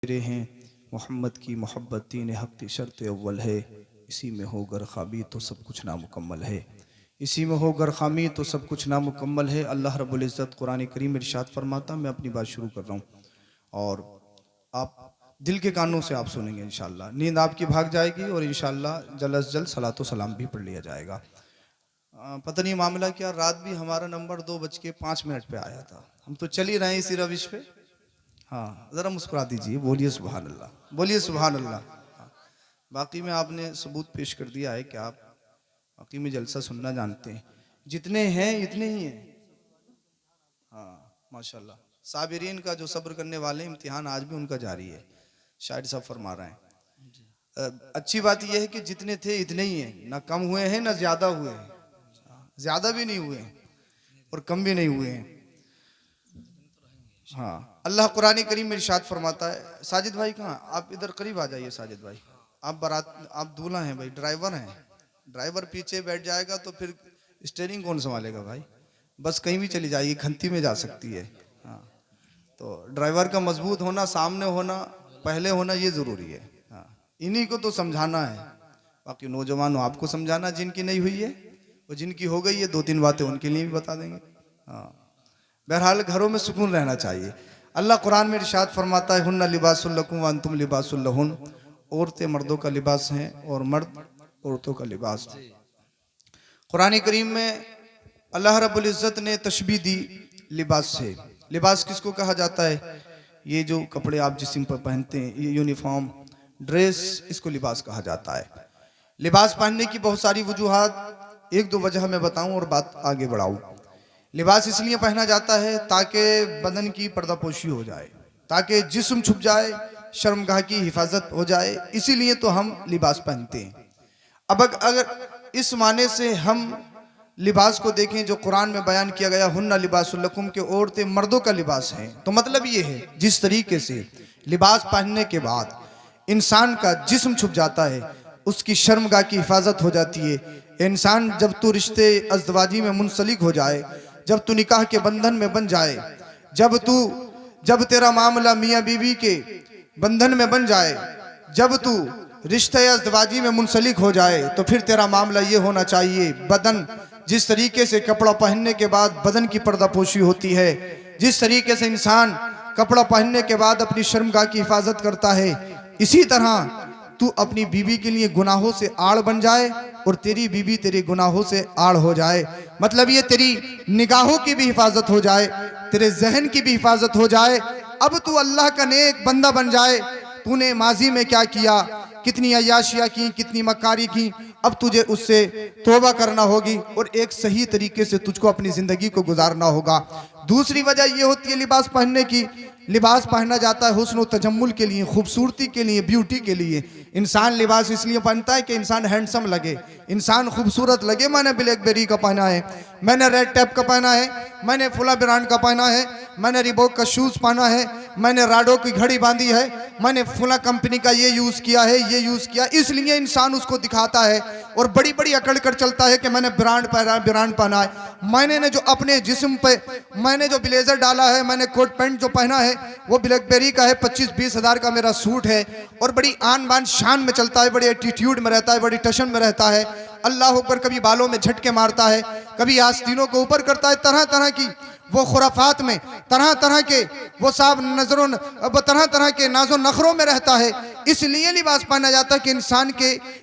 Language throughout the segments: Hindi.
तेरे हैं मोहम्मद की मोहब्बत तीन हक की शर्त अव्वल है। इसी में हो गर खामी तो सब कुछ नामुकम्मल है। इसी में हो गर खामी तो सब कुछ नामुकम्मल है। अल्लाह रब्बुल इज़्ज़त कुरान करीम में इरशाद फरमाता, मैं अपनी बात शुरू कर रहा हूँ और आप दिल के कानों से आप सुनेंगे। इंशाअल्लाह नींद आपकी भाग जाएगी और इंशाअल्लाह जल्द अज़ जल्द सलातो सलाम भी पढ़ लिया जाएगा। पता नहीं मामला क्या, रात भी हमारा नंबर 2:05 पे आया था। हम तो चल ही रहे हैं इसी रविश पे। हाँ, ज़रा मुस्कुरा दीजिए, बोलिए सुभान अल्लाह, बोलिए सुभान अल्लाह। हाँ, बाकी में आपने सबूत पेश कर दिया है कि आप बाकी में जलसा सुनना जानते हैं। जितने हैं इतने ही हैं। हाँ माशाल्लाह, साबिरीन का जो सब्र करने वाले इम्तिहान आज भी उनका जारी है। शायद साहब फरमा रहे हैं। अच्छी बात यह है कि जितने थे इतने ही हैं, ना कम हुए हैं ना ज्यादा हुए हैं। ज्यादा भी नहीं हुए हैं और कम भी नहीं हुए हैं। हाँ, अल्लाह कुरान करीम में इरशाद फरमाता है। साजिद भाई कहाँ, आप इधर करीब आ जाइए। साजिद भाई आप बारात, आप दूल्हा हैं भाई, ड्राइवर हैं। ड्राइवर पीछे बैठ जाएगा तो फिर स्टीयरिंग कौन संभालेगा भाई। बस कहीं भी चली जाएगी, खंती में जा सकती है। हाँ, तो ड्राइवर का मजबूत होना, सामने होना, पहले होना, ये जरूरी है। हाँ, इन्हीं को तो समझाना है। बाकी नौजवानों आपको समझाना, जिनकी नहीं हुई है वो, जिनकी हो गई है 2-3 बातें उनके लिए भी बता देंगे। हाँ, बहरहाल घरों में सुकून रहना चाहिए। अल्लाह कुरान में इरशाद फरमाता है, हुन्ना लिबासुल लकुम व अंतुम लिबासुल लहुन। औरतें मर्दों का लिबास हैं और मर्द औरतों का लिबास। कुरान करीम में अल्लाह रब्बुल इज़्ज़त ने तशबीह दी लिबास से। लिबास किसको कहा जाता है? ये जो कपड़े आप जिस्म पर पहनते हैं, ये यूनिफॉर्म ड्रेस, इसको लिबास कहा जाता है। लिबास पहनने की बहुत सारी वजूहात, 1-2 वजह मैं बताऊं और बात आगे बढ़ाऊं। लिबास इसलिए पहना जाता है ताकि बदन की पर्दापोशी हो जाए, ताकि जिस्म छुप जाए, शर्मगाह की हिफाजत हो जाए, इसीलिए तो हम लिबास पहनते हैं। अब अगर इस माने से हम लिबास को देखें जो कुरान में बयान किया गया, हुन्ना लिबासुल लकुम, के औरतें मर्दों का लिबास हैं, तो मतलब ये है जिस तरीके से लिबास पहनने के बाद इंसान का जिस्म छुप जाता है, उसकी शर्मगाह की हिफाजत हो जाती है। इंसान जब तो रिश्ते अज़दवाजी में मुंसलिक हो जाए, जब तू निकाह के बंधन में बन जाए, जब तेरा मामला मियाँ बीवी के बंधन में बन जाए, जब तू रिश्ते अज़दवाजी में मुंसलिक हो जाए, तो फिर तेरा मामला ये होना चाहिए, बदन जिस तरीके से कपड़ा पहनने के बाद बदन की पर्दापोशी होती है, जिस तरीके से इंसान कपड़ा पहनने के बाद अपनी शर्मगाह की हिफाजत करता है, इसी तरह तू अपनी बीवी के लिए गुनाहों से आड़ बन जाए और तेरी बीवी तेरे गुनाहों से आड़ हो जाए। मतलब ये तेरी निगाहों की भी हिफाजत हो जाए, तेरे जहन की भी हिफाजत हो जाए। अब तू अल्लाह का नेक बंदा बन जाए। तूने माजी में क्या किया, कितनी अय्याशियाँ की, कितनी मक्कारी की, अब तुझे उससे तौबा करना होगी और एक सही तरीके से तुझको अपनी ज़िंदगी को गुजारना होगा। दूसरी वजह यह होती है लिबास पहनने की, लिबास पहना जाता है हुस्न व तजम्मुल के लिए, खूबसूरती के लिए, ब्यूटी के लिए। इंसान लिबास इसलिए पहनता है कि इंसान हैंडसम लगे, इंसान खूबसूरत लगे। मैंने ब्लैकबेरी का पहना है, मैंने रेड टैप का पहना है, मैंने फुला ब्रांड का पहना है, मैंने रिबॉक का शूज़ पहना है, मैंने राडो की घड़ी बांधी है, मैंने फुला कंपनी का ये यूज़ किया है, ये यूज़ किया। इसलिए इंसान उसको दिखाता है और बड़ी बड़ी अकड़ कर चलता है कि मैंने ब्रांड पहना है। मैंने जो अपने जिस्म पे मैंने जो ब्लेजर डाला है, मैंने कोट पैंट जो पहना है वो ब्लैकबेरी का है, 25-20 हज़ार का मेरा सूट है और बड़ी आन बान शान में चलता है, बड़ी एटीट्यूड में रहता है, बड़ी टशन में रहता है। अल्लाह ऊपर कभी बालों में झटके मारता है, कभी आस्तीनों को ऊपर करता है, तरह तरह की वो खुराफात में, तरह तरह के वो साहब नजरों, तरह तरह के नाजो नखरों में रहता है। इसलिए लिबास पहना जाता है कि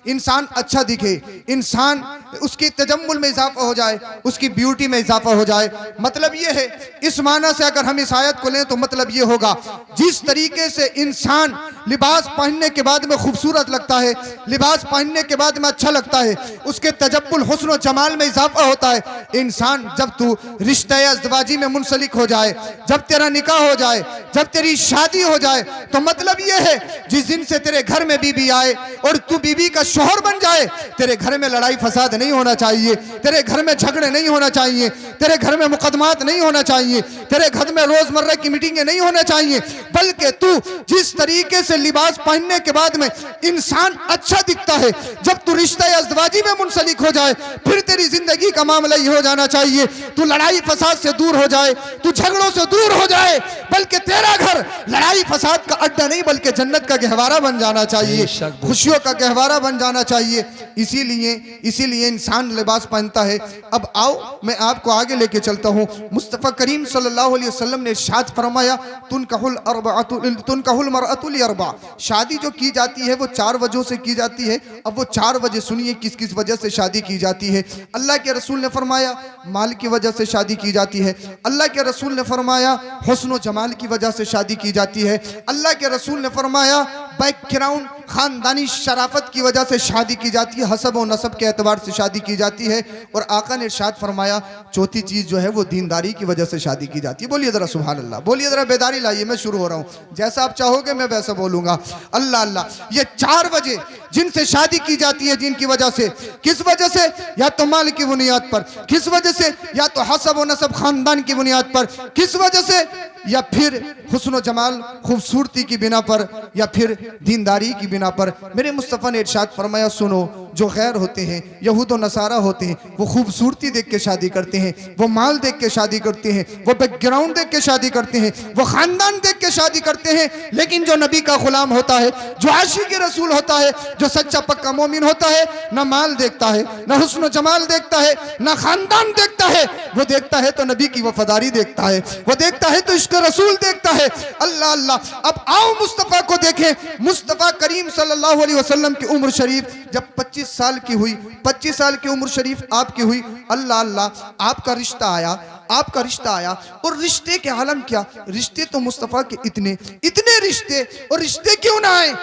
इंसान अच्छा दिखे, इंसान उसकी तजम्मुल में इजाफा हो जाए, उसकी ब्यूटी में इजाफा हो जाए। मतलब ये है, इस माना से अगर हम इस आयत को लें तो मतलब ये होगा, जिस तरीके से इंसान लिबास पहनने के बाद में खूबसूरत लगता है, लिबास पहनने के बाद में अच्छा लगता है, उसके तजब्बुल हुस्न व जमाल में इजाफा होता है। इंसान जब तू रिश्ते अज़दवाजी में मुंसलिक हो जाए, जब तेरा निकाह हो जाए, जब तेरी शादी हो जाए, तो मतलब ये है जिस दिन से तेरे घर में बीबी आए और तू बीबी का शोहर बन जाए, तेरे घर में लड़ाई फसाद नहीं होना चाहिए, तेरे घर में झगड़े नहीं होना चाहिए, तेरे घर में मुकदमात नहीं होना चाहिए, तेरे घर में रोजमर्रा की मीटिंगें नहीं होना चाहिए, बल्कि तू जिस तरीके से लिबास पहनने के बाद में इंसान अच्छा दिखता है। जब तू रिश्ता अज़दवाजी में मुंसलिक हो जाए, फिर तेरी जिंदगी का मामला ये हो जाना चाहिए, तू लड़ाई फसाद से दूर हो जाए, तू झगड़ों से दूर हो जाए, बल्कि तेरा घर लड़ाई फसाद का अड्डा नहीं बल्कि जन्नत का गहवारा बन जाना चाहिए, खुशियों का गहवारा बन जाना चाहिए। इसीलिए इंसान लिबास पहनता है। अब आओ मैं आपको आगे लेके चलता हूँ। मुस्तफ़ा करीम सल्लल्लाहु अलैहि वसल्लम ने इरशाद फरमाया, तुनकहुल मरअतु लिअरबा, शादी जो की जाती है वो 4 वजहों से की जाती है। अब वो 4 वजह सुनिए किस किस वजह से शादी की जाती है। अल्लाह के रसूल ने फरमाया माल की वजह से शादी की जाती है। अल्लाह के रसूल ने फरमाया हुस्न व जमाल की वजह से शादी की जाती है। अल्लाह के रसूल ने फरमाया बैकग्राउंड खानदानी शराफत की वजह से शादी की जाती है, हसब और नसब के एतबार से शादी की जाती है। और आका ने इरशाद फरमाया चौथी चीज़ जो है वो दीनदारी की वजह से शादी की जाती है। बोलिए ज़रा सुभान अल्लाह, बोलिए ज़रा बेदारी लाइए। मैं शुरू हो रहा हूँ, जैसा आप चाहोगे मैं वैसा बोलूँगा। अल्लाह अल्लाह। ये 4 वजह जिनसे शादी की जाती है, जिनकी वजह से, किस वजह से? या तो माल की बुनियाद पर, किस वजह से? या तो हसब और नसब खानदान की बुनियाद पर, किस वजह से? या फिर हुस्न व जमाल खूबसूरती की बिना पर, या फिर दीनदारी की बिना पर। मेरे मुस्तफ़ा ने इरशाद फरमाया सुनो, जो गैर होते हैं, यहूद और नसारा होते हैं, वो खूबसूरती देख के शादी करते हैं, वो माल देख के शादी करते हैं, वो बैकग्राउंड देख के शादी करते हैं, वो खानदान देख के शादी करते हैं। लेकिन जो नबी का गुलाम होता है, जो आशिक रसूल होता है, जो सच्चा पक्का मोमिन होता है, ना माल देखता है, ना हुस्न व जमाल देखता है, ना खानदान देखता है। वो देखता है तो नबी की वफादारी देखता है, वो देखता है तो इश्क रसूल देखता है। अल्लाह अल्लाह। अब आओ मुस्तफ़ा को देखें। मुस्तफ़ा करीम सल्लल्लाहु अलैहि वसल्लम की उम्र शरीफ जब 25 साल की हुई, 25 साल की उम्र शरीफ आपकी हुई, अल्लाह अल्लाह, आपका रिश्ता आया, आपका रिश्ता आया। और रिश्ते के आलम क्या, रिश्ते तो मुस्तफ़ा के इतने रिश्ते। और रिश्ते क्यों ना आए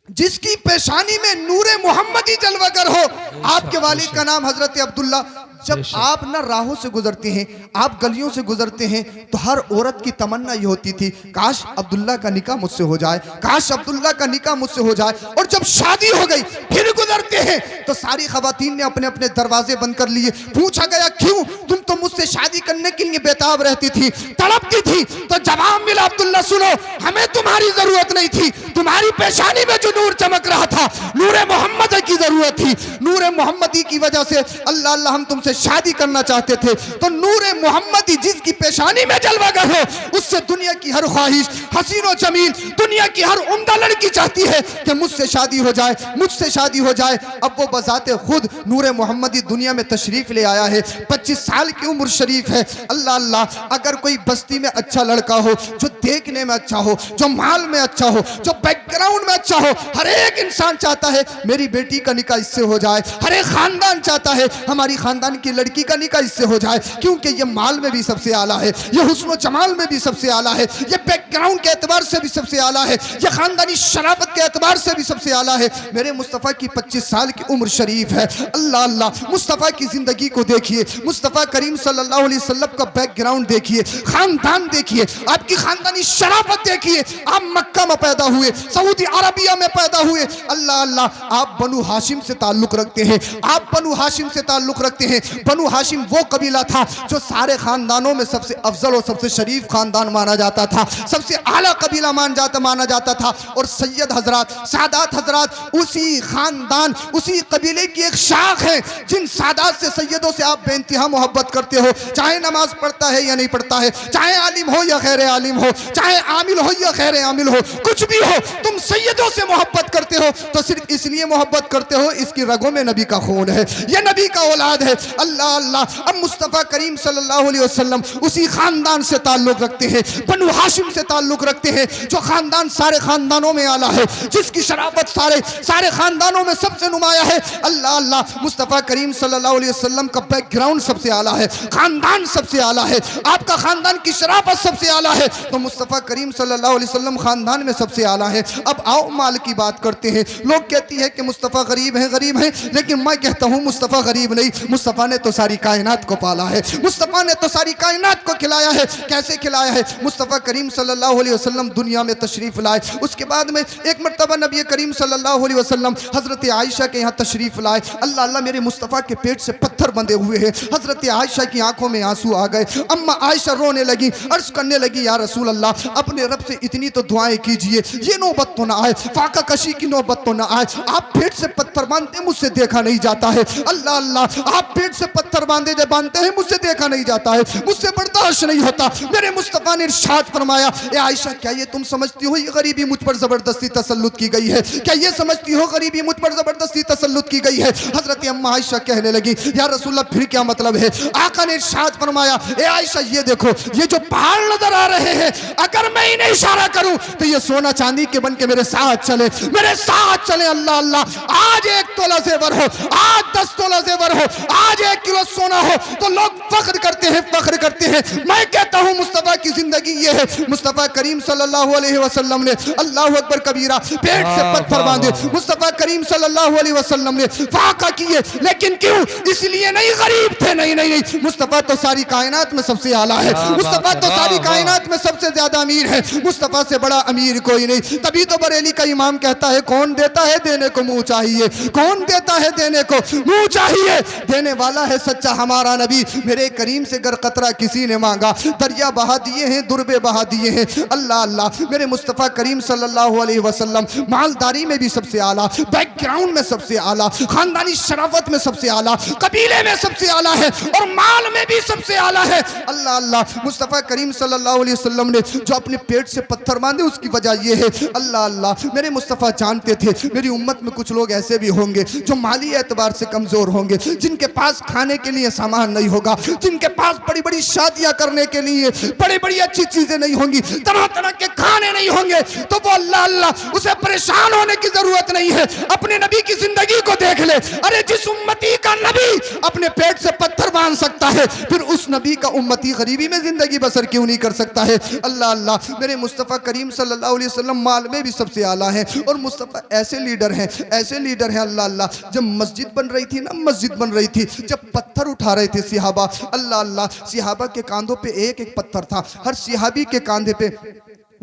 जिसकी पेशानी में नूरे मोहम्मदी जलवागर हो। आपके वालिद का नाम हजरत अब्दुल्ला। जब आप ना राहों से गुजरते हैं, आप गलियों से गुजरते हैं, तो हर औरत की तमन्ना ये होती थी काश अब्दुल्ला का निकाह मुझसे हो जाए, काश अब्दुल्ला का निकाह मुझसे हो जाए। और जब शादी हो गई फिर गुजरते हैं तो सारी खवातीन ने अपने अपने दरवाजे बंद कर लिए। पूछा गया क्यों? तुम तो मुझसे शादी करने के लिए बेताब रहती थी, तड़पती थी। तो जवाब मिला अब्दुल्ला सुनो, हमें तुम्हारी जरूरत नहीं थी, तुम्हारी पेशानी में जो नूर चमक रहा था नूरे मोहम्मद की जरूरत थी। नूरे मोहम्मदी की वजह से अल्लाह अल्लाह हम तुमसे शादी करना चाहते थे। तो नूरे मोहम्मदी जिसकी पेशानी में जलवागर हो, उससे दुनिया की हर ख्वाहिश हसीनो जमील, दुनिया की हर उम्दा लड़की चाहती है कि मुझसे शादी हो जाए, मुझसे शादी हो जाए। अब वो बजाते खुद नूरे मोहम्मदी दुनिया में तशरीफ ले आया है। 25 साल की उम्र शरीफ है। अल्लाह अल्लाह। अगर कोई बस्ती में अच्छा लड़का हो, जो देखने में अच्छा हो, जो माल में अच्छा हो, जो बैकग्राउंड में अच्छा हो, हर एक इंसान चाहता है मेरी बेटी का निकाह इससे हो जाए। हर एक खानदान चाहता है हमारी खानदान की लड़की का निकाह इससे हो जाए, क्योंकि ये माल में भी सबसे आला है, ये हुस्न व जमाल में भी सबसे आला है, ये बैकग्राउंड के एतबार से भी सबसे आला है, ये खानदानी शराफत के एतबार से भी सबसे आला है। मेरे मुस्तफ़ा की 25 साल की उम्र शरीफ है। अल्लाह अल्लाह। मुस्तफ़ा की जिंदगी को देखिए, मुस्तफ़ा करीम सल्लल्लाहु अलैहि वसल्लम का बैकग्राउंड देखिए, खानदान देखिए, आपकी खानदानी शराफत देखिए। आप मक्का में पैदा हुए, सऊदी अरबिया में पैदा हुए। अल्लाह अल्लाह। आप बनु हाशिम से ताल्लुक रखते हैं, आप बनु हाशिम से ताल्लुक रखते हैं। बनु हाशिम वो कबीला था जो सारे खानदानों में सबसे अफजल और सबसे शरीफ खानदान माना जाता था, सबसे आला कबीला माना जाता था। और सैयद हजरात, सादात हजरात उसी खानदान, उसी कबीले की एक शाख है। जिन सादात से, सैयदों से आप बेइंतहा मोहब्बत करते हो, चाहे नमाज पढ़ता है या नहीं पढ़ता है, चाहे आलिम हो या खैर आलिम हो, चाहे आमिल हो या खैर आमिल हो, कुछ भी हो, तुम सैयदों से मोहब्बत करते हो तो सिर्फ इसलिए मोहब्बत करते हो इसकी रगों में नबी का खून है, यह नबी का औलाद है। अल्लाह अल्लाह। अब मुस्तफ़ा करीम सल्लल्लाहु अलैहि वसल्लम उसी खानदान से ताल्लुक रखते हैं, बनु हाशिम से ताल्लुक रखते हैं, जो खानदान सारे खानदानों में आला है, जिसकी शराफत सारे खानदानों में सबसे नुमाया है। अल्लाह अल्लाह। मुस्तफ़ा करीम सल्लल्लाहु अलैहि वसल्लम का बैकग्राउंड सबसे आला है, खानदान सबसे आला है, आपका खानदान की शराफत सबसे आला है। तो मुस्तफ़ा करीम सल्लल्लाहु अलैहि वसल्लम खानदान में सबसे आला है। अब आओ माल की बात करते हैं। लोग कहती है कि मुस्तफ़ा गरीब है, लेकिन मैं कहता हूँ मुस्तफ़ा गरीब नहीं, मुस्तफ़ा ने तो सारी कायनात को पाला है, मुस्तफ़ा ने तो सारी कायनात को खिलाया है। कैसे खिलाया है? मुस्तफ़ा करीम सल्लल्लाहु अलैहि वसल्लम दुनिया में तशरीफ़ लाए, उसके बाद में एक मरतबा नबी करीम सल्लल्लाहु अलैहि वसल्लम हज़रत आयशा के यहाँ तशरीफ़ लाए। अल्लाह अल्लाह, मेरे मुस्तफ़ा के पेट से पत्थर बंधे हुए हैं। हज़रत आयशा की आंखों में आंसू आ गए। अम्मा आयशा रोने लगी, अर्ज़ करने लगी, या रसूल अल्लाह, अपने रब से इतनी तो दुआएं कीजिए, ये नौबत तो ना आए, फाका कशी की नौबत तो ना आए। आप पेट से पत्थर बांधते, मुझसे देखा नहीं जाता है। अल्लाह अल्लाह, आप पेट से पत्थर बांधते हैं, मुझसे देखा नहीं जाता है, मुझसे बर्दाश्त नहीं होता। मेरे मुस्तफ़ा ने इरशाद फरमाया, ए आयशा, क्या ये तुम समझती हो ये गरीबी मुझ पर जबरदस्ती तसल्लुत की गई है? क्या ये समझती हो गरीबी मुझ पर जबरदस्ती तसल्लुत की गई है? हजरत अम्मा आयशा कहने लगी, या रसूलल्लाह, फिर क्या मतलब है? आका ने इरशाद फरमाया, ए आयशा, ये देखो, ये जो पहाड़ नजर आ रहे हैं, अगर मैं इन्हें इशारा करूं तो ये सोना चांदी के बन के मेरे साथ चले, मेरे साथ चले। अल्लाह अल्लाह, आज 1 तोला जेवर हो, आज 10 तोला जेवर हो, आज 1 किलो सोना हो, तो लोग फख्र करते हैं, फख्र करते हैं। मैं कहता हूं मुस्तफ़ा की जिंदगी ये है। मुस्तफ़ा करीम सल्लल्लाहु अलैहि वसल्लम ने, अल्लाहु अकबर कबीरा, पेट से पत्थर बांधे। मुस्तफ़ा करीम सल्लल्लाहु अलैहि वसल्लम ने फाका किए, लेकिन क्यों? इसलिए नहीं गरीब थे, नहीं, मुस्तफ़ा तो सारी कायनात में सबसे आला है, मुस्तफ़ा तो सारी कायनात में सबसे ज्यादा अमीर है, मुस्तफ़ा से बड़ा अमीर कोई नहीं। तभी तो बरेली का इमाम कहता है, कौन देता है देने को मुंह चाहिए, कौन देता है देने को मुंह चाहिए, देने वाला है सच्चा हमारा नबी। मेरे करीम से गर कतरा किसी ने मांगा, दरिया बहा दिए हैं, दुर्बे बहा दिए हैं। अल्लाह अल्लाह, मेरे मुस्तफ़ा करीम सल्लल्लाहु अलैहि वसल्लम मालदारी में भी सबसे आला, बैकग्राउंड में सबसे आला, खानदानी शराफत में सबसे आला, कबीले में सबसे आला है, और माल में भी सबसे आला है। अल्लाह अल्लाह, मुस्तफ़ा करीम सल्लल्लाहु अलैहि वसल्लम ने जो अपने पेट से पत्थर बांधे, उसकी वजह यह है, अल्लाह अल्लाह, मेरे मुस्तफ़ा जानते थे मेरी उम्मत में कुछ लोग ऐसे भी होंगे जो माली एतबार से कमजोर होंगे, जिनके पास खाने के लिए सामान नहीं होगा, जिनके पास बड़ी बड़ी शादियां करने के लिए बड़ी बड़ी अच्छी चीजें नहीं होंगी, तरह तरह के खाने नहीं होंगे, तो वो अल्लाह अल्लाह, उसे परेशान होने की जरूरत नहीं है। अपने नबी की जिंदगी को देख ले। अरे जिस उम्मती का नबी अपने पेट से पत्थर बांध सकता है, फिर उस नबी का उम्मती गरीबी में जिंदगी बसर क्यों नहीं कर सकता है? अल्लाह अल्लाह, मेरे मुस्तफ़ा करीम सल्लल्लाहु अलैहि वसल्लम माल में भी सबसे आला है, और मुस्तफ़ा ऐसे लीडर हैं, ऐसे लीडर हैं। अल्लाह अल्लाह, जब मस्जिद बन रही थी ना, मस्जिद बन रही थी, जब पत्थर उठा रहे थे सिहाबा, अल्लाह अल्लाह, सिहाबा के कांधों पे एक एक पत्थर था, हर सिहाबी के कांधे पे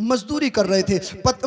मजदूरी कर रहे थे,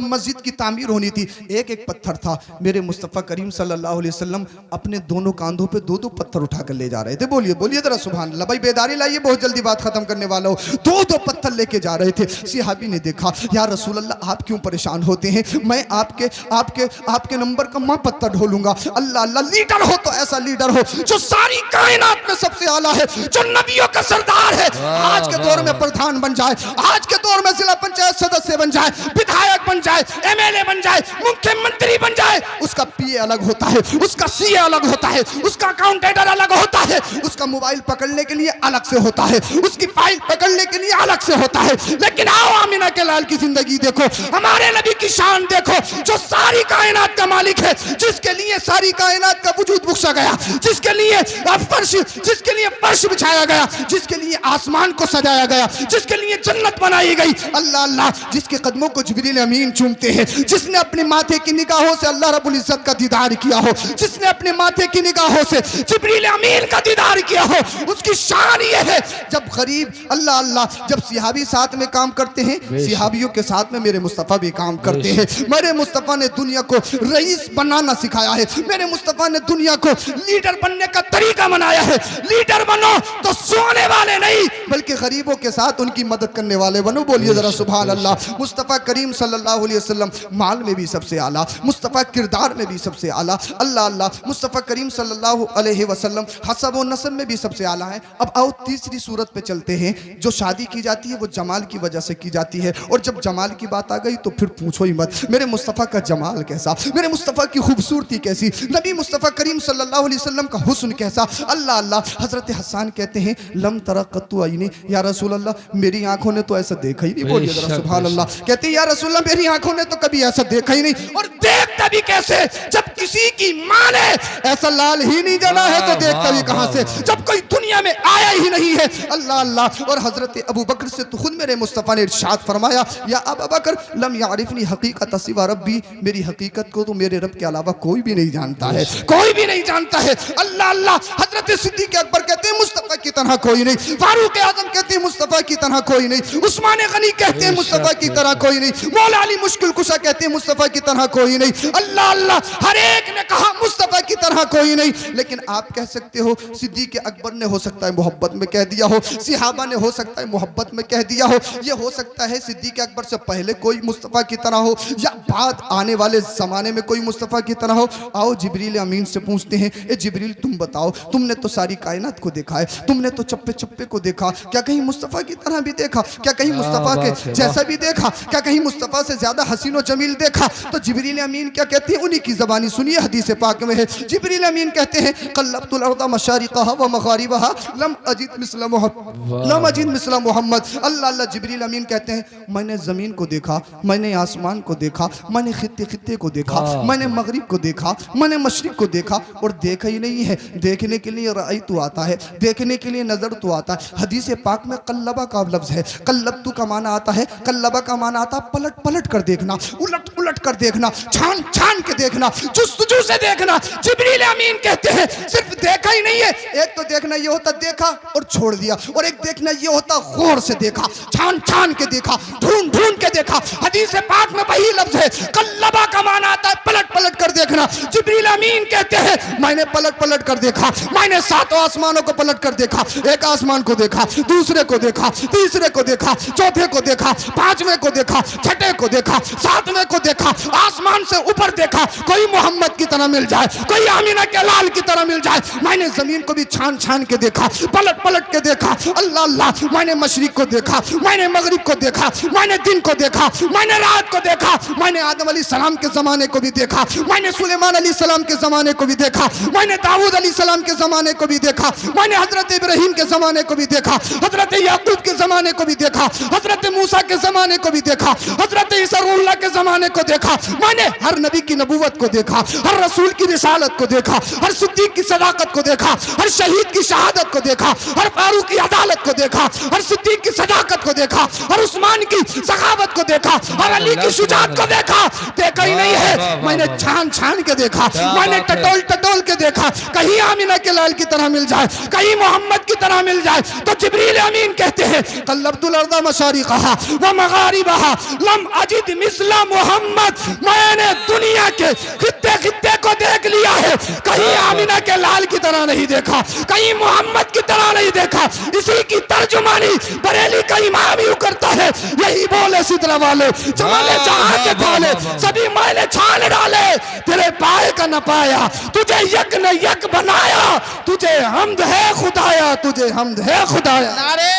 मस्जिद की तामीर होनी थी, एक एक पत्थर था। मेरे मुस्तफ़ा करीम सल्लल्लाहु अलैहि वसल्लम अपने दोनों कांधों पे 2-2 पत्थर उठाकर ले जा रहे थे। बोलिए बोलिए जरा सुभान अल्लाह। भाई बेदारी लाइए, बहुत जल्दी बात खत्म करने वाला हो। 2-2 पत्थर लेके जा रहे थे। सिहाबी ने देखा, या रसूल अल्लाह, आप क्यों परेशान होते हैं? मैं आपके आपके आपके नंबर का मैं पत्थर ढोलूंगा। अल्लाह अल्लाह, लीडर हो तो ऐसा लीडर हो जो सारी कायनात में सबसे आला है, जो नबियों का सरदार है। आज के दौर में प्रधान बन जाए, आज के दौर में जिला पंचायत सदस्य बन जाए, विधायक बन जाए, एमएलए बन जाए, मुख्यमंत्री बन जाए, उसका पीए अलग होता है, उसका सीए अलग होता है, उसका अकाउंटेंटर अलग होता है, उसका मोबाइल पकड़ने के लिए अलग से होता है, उसकी फाइल पकड़ने के लिए अलग से होता है। लेकिन आओ आमिना के लाल की जिंदगी देखो, हमारे नबी की शान देखो, जो सारी कायनात का मालिक है, जिसके लिए सारी कायनात का वजूद बख्शा गया, जिसके लिए फर्श बिछाया गया, जिसके लिए आसमान को सजाया गया, जिसके लिए जन्नत बनाई गई। अल्लाह अल्लाह, जिसके कदमों को जिब्रील अमीन चूमते हैं, जिसने अपने माथे की निगाहों से अल्लाह रब्बुल इज्जत का दीदार किया हो, जिसने अपने माथे की निगाहों से जिब्रील अमीन का दीदार किया हो, उसकी शान ये है। जब गरीब, अल्लाह अल्लाह, जब सिहाबी साथ में काम करते हैं, सिहाबियों के साथ में मेरे मुस्तफ़ा भी काम करते हैं। मेरे मुस्तफ़ा ने दुनिया को रईस बनाना सिखाया है, मेरे मुस्तफ़ा ने दुनिया को लीडर बनने का तरीका बनाया है। लीडर बनो तो सोने वाले नहीं, बल्कि गरीबों के साथ उनकी मदद करने वाले बनो। बोलिए जरा सुभान अल्लाह। मुस्तफ़ा करीम सल्लल्लाहु अलैहि वसल्लम माल में भी सबसे आला, मुस्तफ़ा किरदार में भी सबसे आला। अल्लाह अल्लाह, मुस्तफ़ा करीम सल्लल्लाहु अलैहि वसल्लम हसब और नसब में भी सबसे आला है। अब आओ तीसरी सूरत पे चलते हैं। जो शादी की जाती है वो जमाल की वजह से की जाती है, और जब जमाल की बात आ गई तो फिर पूछो ही मत, मेरे मुस्तफ़ा का जमाल कैसा, मेरे मुस्तफ़ा की खूबसूरती कैसी, नबी मुस्तफ़ा करीम सल्लल्लाहु अलैहि वसल्लम का हुस्न कैसा। अल्लाह अल्लाह, हज़रत हसन कहते हैं, लम तरा कत्तु आईनी, या रसूल अल्लाह, मेरी आंखों ने तो ऐसा देखा ही नहीं। बोलिए जरा सुभान अल्लाह। कहते हैं, या रसूल अल्लाह, मेरी आंखों ने तो कभी ऐसा देखा ही नहीं। और देखता भी कैसे, जब किसी की मां ने ऐसा लाल ही नहीं जाना है तो देखता भी कहां से, जब कोई दुनिया में आया ही नहीं है। अल्लाह अल्लाह। और हजरत अबू बकर से तो खुद मेरे मुस्तफ़ा ने इरशाद फरमाया, या अबू बकर लम यारिफनी हकीकत सिवा रब्बी, मेरी हकीकत को तो मेरे रब के अलावा कोई भी नहीं जानता है, कोई भी नहीं जानता है। अल्लाह अल्लाह। हजरत सिद्दीक अकबर कहते हैं मुस्तफ़ा की तरह कोई नहीं, फारूक आजम कहते हैं मुस्तफ़ा की तरह कोई नहीं, उस्मान गनी कहते हैं मुस्तफ़ा की तरह कोई नहीं, मौला अली मुश्किल कुशा कहते हैं मुस्तफ़ा की तरह कोई नहीं। अल्लाह अल्लाह। हर एक ने कहा मुस्तफ़ा की तरह कोई नहीं। लेकिन आप कह सकते हो सिद्दीक अकबर ने हो सकता है मोहब्बत में कह दिया हो, सिहाबा ने हो सकता है मोहब्बत में कह दिया हो, ये हो सकता है सिद्दीक अकबर से पहले कोई मुस्तफ़ा की तरह हो या बाद आने वाले जमाने में कोई मुस्तफ़ा की तरह हो। आओ जिब्रील अमीन से पूछते हैं, ए जिब्रील तुम बताओ, तुमने तो सारी कायनात को देखा है, तुमने तो चप्पे चप्पे को देखा, क्या कहीं मुस्तफ़ा की तरह भी देखा, क्या कहीं मुस्तफ़ा के जैसा भी देखा, क्या कहीं मुस्तफ़ा से ज्यादा हसीन व जमील देखा? तो जिब्रील अमीन क्या कहते हैं, उन्हीं की ज़बानी सुनिए, हदीस पाक में है। जिब्रील अमीन कहते हैं क़ल्लब्तुल अर्ज़ मशारिक़हा व मग़ारिबहा लम अजिद मिस्ल मोहम्मद। अल्लाह अल्लाह। जिब्रील अमीन कहते हैं मैंने ज़मीन को देखा, मैंने आसमान को देखा, मैंने खित्ते खित्ते को देखा, मैंने मगरिब को देखा, मैंने मशरिक को देखा, और देखा ही नहीं है, देखने के लिए राई तो आता है, देखने के लिए नज़र तो आता है। हदीस पाक में कल्लबा का लफ्ज़ है, कल्लबतु का माना आता है, कल्लबा का माना आता है पलट पलट कर देखना, उलट उलट कर देखना, छान छान के देखना, जुस्तजू से देखना। जिब्रील अमीन कहते हैं सिर्फ देखा ही नहीं है, एक तो देखना ये होता देखा और छोड़ दिया, और एक देखना ये होता गौर से देखा, छान छान के देखा, ढूंढ ढूंढ के देखा। हदीस पाक में वही लफ्ज़ है, कल्लबा का माना आता है पलट पलट कर देखना। जिब्रील अमीन कहते हैं मैंने पलट पलट कर देखा, मैंने सातों आसमानों को पलट कर देखा, एक आसमान को देखा, दूसरे को देखा, तीसरे को देखा, चौथे को देखा, पांचवें को देखा, छठे को देखा, सातवें को देखा, आसमान से ऊपर देखा, कोई मोहम्मद की तरह मिल जाए, कोई आमीना के लाल की तरह मिल जाए। मैंने जमीन को भी छान छान के देखा, पलट पलट के देखा। अल्लाह अल्लाह। मैंने मशरिक को देखा, मैंने मगरिब को देखा, मैंने दिन को देखा, मैंने रात को देखा, मैंने आदम अलैहि सलाम के जमाने को भी देखा, मैंने सुलेमान अलैहि सलाम के जमाने को भी देखा, मैंने दाऊद अलैहि सलाम के जमाने को भी देखा, मैंने हजरत इब्राहिम के जमाने को भी देखा, हजरत याकूब के जमाने को भी देखा, हजरत मूसा के जमाने को भी देखा, हजरत ईसा रूहुल्लाह के जमाने को देखा। मैंने हर नबी की नबूवत को देखा, हर रसूल की रिसालत को देखा, हर सिद्दीक की सदाकत को देखा, हर शहीद की शहादत को देखा, हर फारूक की अदालत को देखा, हर सिद्दीक की सदाकत को देखा, हर उस्मान की सखावत को देखा, हर अली की शुजाअत को देखा। देखा ही नहीं है, मैंने छान छान के देखा, मैंने टटोल टटोल के देखा, कहीं आमिना के लाल की तरह मिल जाए, कहीं मोहम्मद की तरह मिल जाए। तो जिब्रील अमीन कहते हैं कल्लब्तुल अर्ज़ मशारिक़हा व मग़ारिबहा लम अजिद मिस्ला मोहम्मद, मैंने दुनिया के खित्ते खित्ते को देख लिया है, कहीं आमिना के लाल की तरह नहीं देखा, कहीं मोहम्मद की तरह नहीं देखा। इसी की तर्जुमानी बरेली का इमाम यूं करता है, यही बोले सिदरा वाले जमाने जहां के थाले सभी मैंने छान डाले, तेरे पाए का न पाया, तुझे यक न यक बनाया, तुझे हमद है खुदाया, तुझे हमद है खुदाया। नारे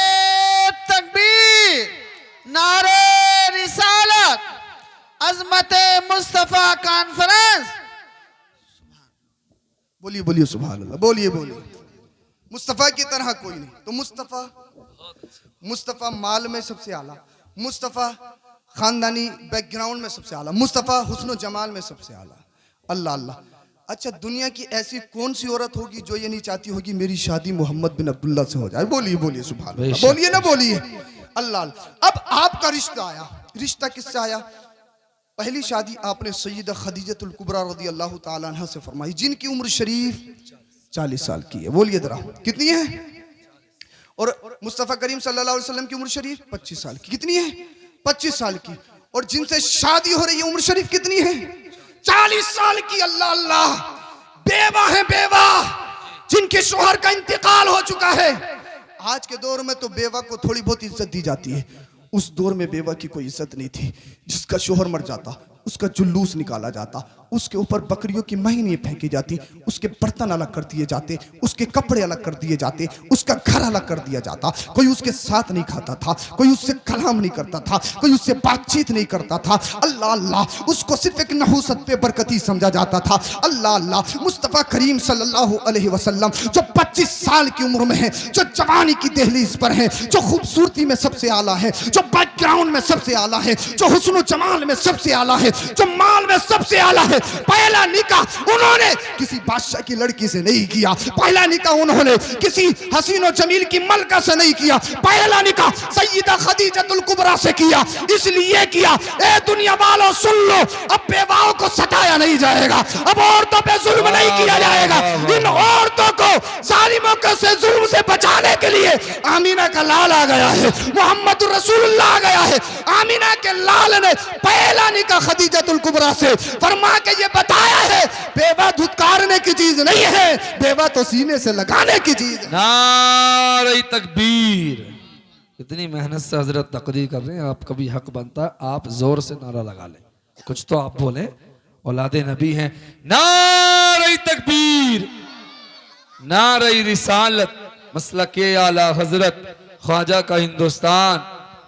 तकबीर, नारे रिसालत, अज़मत मुस्तफ़ा कॉन्फ्रेंस। बोलिए बोलिए सुभान अल्लाह, बोलिए बोलिए। मुस्तफ़ा की तरह कोई नहीं। तो मुस्तफ़ा माल में सबसे आला, मुस्तफ़ा खानदानी बैकग्राउंड में सबसे आला, मुस्तफ़ा हुस्न जमाल में सबसे आला। अल्लाह अल्लाह। अच्छा, दुनिया की ऐसी कौन सी औरत होगी जो ये नहीं चाहती होगी मेरी शादी मोहम्मद बिन अब्दुल्ला से हो जाए? बोलिए बोलिए सुभान अल्लाह, बोलिए ना बोलिए। अल्लाह अल्लाह। अब आपका रिश्ता आया, रिश्ता किससे आया? पहली शादी आपने सैयदा खदीजतुल कुबरा रज़ी अल्लाह ताला अन्हा से फरमाई, जिनकी उम्र शरीफ 40 साल की है। बोलिए जरा कितनी है? और मुस्तफ़ा करीम सल्लल्लाहु अलैहि वसल्लम की उम्र शरीफ 25 साल की। कितनी है? 25 साल की। और जिनसे शादी हो रही है उम्र शरीफ कितनी है? 40 साल की। अल्लाह अल्लाह। बेवा है, बेवा जिनके शोहर का इंतकाल हो चुका है। आज के दौर में तो बेवा को थोड़ी बहुत इज्जत दी जाती है, उस दौर में बेवा की कोई इज्जत नहीं थी। जिसका शोहर मर जाता उसका जुलूस निकाला जाता, उसके ऊपर बकरियों की महीनी फेंकी जाती, उसके बर्तन अलग कर दिए जाते, उसके कपड़े अलग कर दिए जाते, उसका घर अलग कर दिया जाता। कोई उसके साथ नहीं खाता था, कोई उससे कलाम नहीं करता था, कोई उससे बातचीत नहीं करता था। अल्लाह अल्लाह। उसको सिर्फ एक नहूसत पे बरकती समझा जाता था। अल्लाह अल्लाह। मुस्तफ़ा करीम सल्लल्लाहु अलैहि वसल्लम जो 25 साल की उम्र में है, जो जवानी की दहलीज पर है, जो खूबसूरती में सबसे आला है, जो बैकग्राउंड में सबसे आला है, जो हुस्न जमाल में सबसे आला है, जो माल में सबसे आला है। पहला निकाह उन्होंने किसी बादशाह की लड़की से नहीं किया, पहला निकाह उन्होंने किसी हसीन और जमील की मलका से नहीं किया, पहला निकाह सैयदा खदीजतुल कुबरा से किया। इसलिए किया, ए दुनिया वालों सुन लो, अब बेवाओं को सताया नहीं जाएगा, अब औरतों पे जुल्म नहीं किया जाएगा। इन औरतों को जालिमों के से जुल्म से बचाने के लिए आमीना का लाल आ गया है, मोहम्मद रसूलुल्लाह आ गया है। आमीना के लाल ने पहला निकाह खदीजतुल कुबरा से फरमा के ये बताया है, बेवा धुतकारने की चीज नहीं है, बेवा तो सीने से लगाने की चीज है। नारे तकबीर। इतनी मेहनत से हजरत तकरीर कर रहे हैं, आप कभी हक बनता है आप जोर से नारा लगा लें, कुछ तो आप बोले, औलादे नबी हैं। नारे तकबीर, नारे रिसालत, मसलके आला हजरत ख्वाजा का हिंदुस्तान,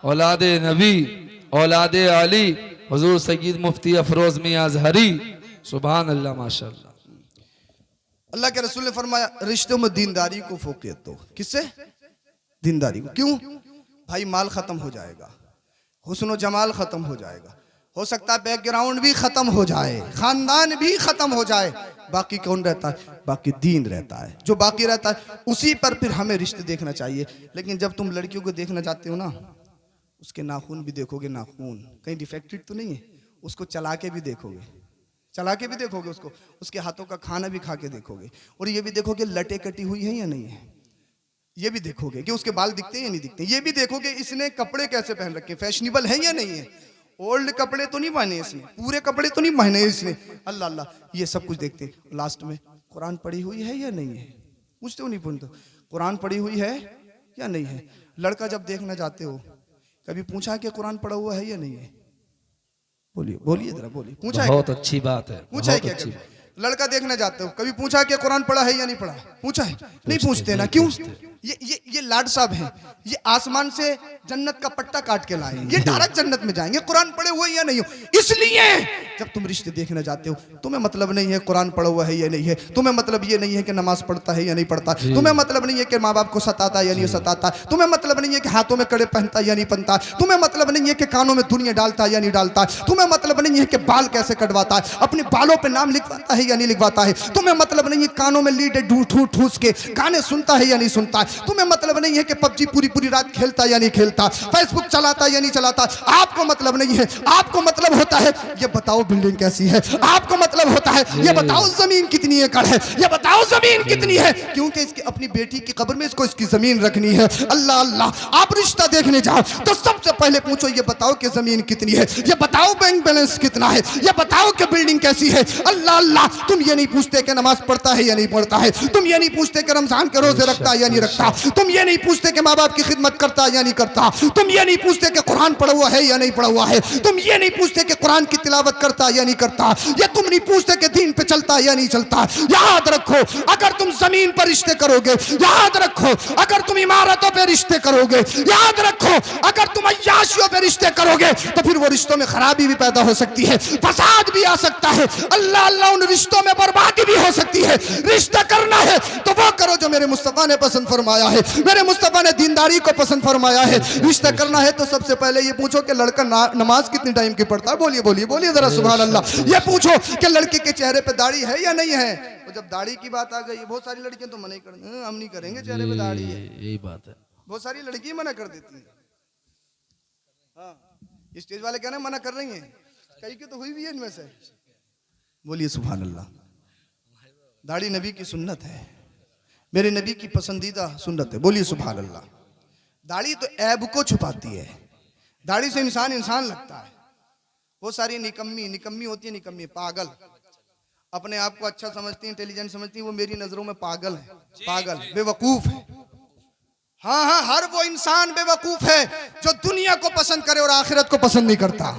औलादे नबी, औलादे अली, हुजूर सैयद मुफ्ती अफरोज मियां अजहरी, सुभान अल्लाह माशाअल्लाह। अल्लाह के रसूल ने फरमाया, रिश्तों में दीनदारी को फोकियत दो। किससे? दीनदारी को। क्यों? भाई माल खत्म हो जाएगा, हुस्न जमाल खत्म हो जाएगा, हो सकता है बैकग्राउंड भी खत्म हो जाए, खानदान भी खत्म हो जाए, बाकी कौन रहता है? बाकी दीन रहता है। जो बाकी रहता है उसी पर फिर हमें रिश्ते देखना चाहिए। लेकिन जब तुम लड़कियों को देखना चाहते हो ना, उसके नाखून भी देखोगे, नाखून कहीं डिफेक्टेड तो नहीं है, उसको चला के भी देखोगे, चला के भी देखोगे उसको, उसके हाथों का खाना भी खा के देखोगे, और ये भी देखोगे लटे कटी हुई है या नहीं है, ये भी देखोगे कि उसके बाल दिखते हैं या नहीं दिखते, ये भी देखोगे इसने कपड़े कैसे पहन रखे, फैशनेबल है या नहीं है, ओल्ड कपड़े तो नहीं पहने इसने, पूरे कपड़े तो नहीं पहने इसने, अल्लाह अल्लाह, ये सब कुछ देखते हैं। लास्ट में कुरान पढ़ी हुई है या नहीं है, पूछते हो नहीं पूछते, कुरान पढ़ी हुई है या नहीं है। लड़का जब देखना जाते हो, कभी पूछा कि कुरान पढ़ा हुआ है या नहीं है? बोलिए बोलिए जरा बोलिए, पूछा है? बहुत अच्छी बात है, पूछा है बहुत क्या? अच्छी कभी लड़का देखने जाते हो, कभी पूछा कि कुरान पढ़ा है या नहीं पढ़ा? पूछा है? नहीं पूछते ना, क्यों? ये लाड साहब हैं, ये आसमान से जन्नत का पट्टा काट के लाए, ये डायरेक्ट जन्नत में जाएंगे, कुरान पढ़े हुए या नहीं हो। इसलिए जब तुम रिश्ते देखने जाते हो, तुम्हें मतलब नहीं है कुरान पढ़ा हुआ है या नहीं है, तुम्हें मतलब ये नहीं है कि नमाज पढ़ता है या नहीं पढ़ता, तुम्हें मतलब नहीं है कि माँ बाप को सताता या नहीं सताता, तुम्हें मतलब नहीं है कि हाथों में कड़े पहनता या नहीं पहनता, तुम्हें मतलब नहीं है कि कानों में दुनिया डालता या नहीं डालता, तुम्हें मतलब नहीं है कि बाल कैसे कटवाता है, अपने बालों पे नाम लिखवाता है या नहीं लिखवाता है, तुम्हें मतलब नहीं है कानों में लीडे ठूस के गाने सुनता है या नहीं सुनता, तुम्हें मतलब नहीं है कि पबजी पूरी पूरी रात खेलता या नहीं खेलता, फेसबुक चलाता या नहीं चलाता, आपको मतलब नहीं है। आपको मतलब होता है ये बताओ बिल्डिंग कैसी है, आपको मतलब होता है ये बताओ जमीन कितनी एकड़ है, ये बताओ जमीन कितनी है, क्योंकि इसकी अपनी बेटी की कब्र में इसको इसकी जमीन रखनी है। अल्लाह अल्लाह, आप रिश्ता देखने जाओ तो सबसे पहले पूछो ये बताओ कि जमीन कितनी है, ये बताओ बैंक बैलेंस कितना है, ये बताओ कि बिल्डिंग कैसी है। अल्लाह अल्लाह, तुम ये नहीं पूछते कि नमाज पढ़ता है या नहीं पढ़ता है, तुम ये नहीं पूछते कि रमजान के रोजे रखता है या नहीं रखता, तुम ये नहीं पूछते कि माँ बाप की खिदमत करता है या नहीं करता, तुम ये नहीं पूछते कि कुरान पढ़ा हुआ है या नहीं पढ़ा हुआ है, तुम ये नहीं पूछते कि कुरान की तिलावत करता है या नहीं करता, ये तुम नहीं पूछते कि दीन पे चलता है या नहीं चलता। याद रखो, अगर तुम जमीन पर रिश्ते करोगे, याद रखो अगर तुम इमारतों पे रिश्ते करोगे, याद रखो अगर तुम अय्याशियों पे रिश्ते करोगे, तो फिर वो रिश्तों में खराबी भी पैदा हो सकती है, फसाद भी आ सकता है, अल्लाह अल्लाह उन रिश्तों में बर्बादी भी हो सकती है। रिश्ता करना है तो वो करो जो मेरे मुस्तफा ने पसंद फरमाया है, मेरे मुस्तफा ने दीनदारी को पसंद फरमाया है। रिश्ता करना है तो सबसे पहले ये पूछो कि लड़का नमाज कितनी टाइम की पढ़ता है, बोलिए बोलिए बोलिए जरा सुभान अल्लाह। ये पूछो कि लड़के के चेहरे पे दाढ़ी है या नहीं है। तो जब दाढ़ी की बात आ गई, बहुत सारी लड़कियां तो मना ही कर, हम नहीं करेंगे चेहरे पे दाढ़ी है, यही बात है, बहुत सारी लड़की मना कर देती है। हाँ, स्टेज वाले कहना मना कर रही हैं, कई की तो हुई भी है इनमें से। बोलिए सुभान अल्लाह। दाढ़ी नबी की सुन्नत है, मेरे नबी की पसंदीदा सुन्नत है, बोलिए सुभान अल्लाह। दाढ़ी तो ऐब को छुपाती है, दाढ़ी से इंसान इंसान लगता है। वो सारी निकम्मी होती है, निकम्मी पागल, अपने आप को अच्छा समझती है, इंटेलिजेंट समझती है, वो मेरी नजरों में पागल है, पागल बेवकूफ है। हाँ हाँ, हर वो इंसान बेवकूफ है जो दुनिया को पसंद करे और आखिरत को पसंद नहीं करता।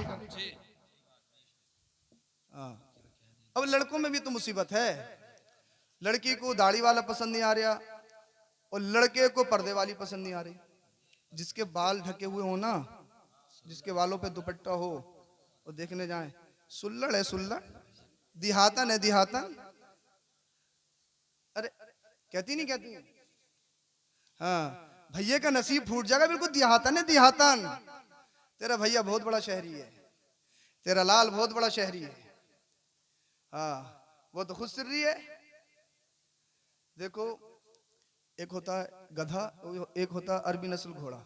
अब लड़कों में भी तो मुसीबत है, लड़की को दाढ़ी वाला पसंद नहीं आ रहा और लड़के को पर्दे वाली पसंद नहीं आ रही। जिसके बाल ढके हुए हो ना, जिसके बालों पे दुपट्टा हो, और देखने जाए सुल्लड़ है, सुल्लड़, दिहातन है, दिहातन। अरे कहती नहीं कहती, हाँ, भैया का नसीब फूट जाएगा, बिल्कुल दिहातन है, दिहातन। तेरा भैया बहुत बड़ा शहरी है, तेरा लाल बहुत बड़ा शहरी है। हाँ, वो तो खुद सिर्री है। देखो, एक होता है गधा, एक होता है अरबी नस्ल घोड़ा।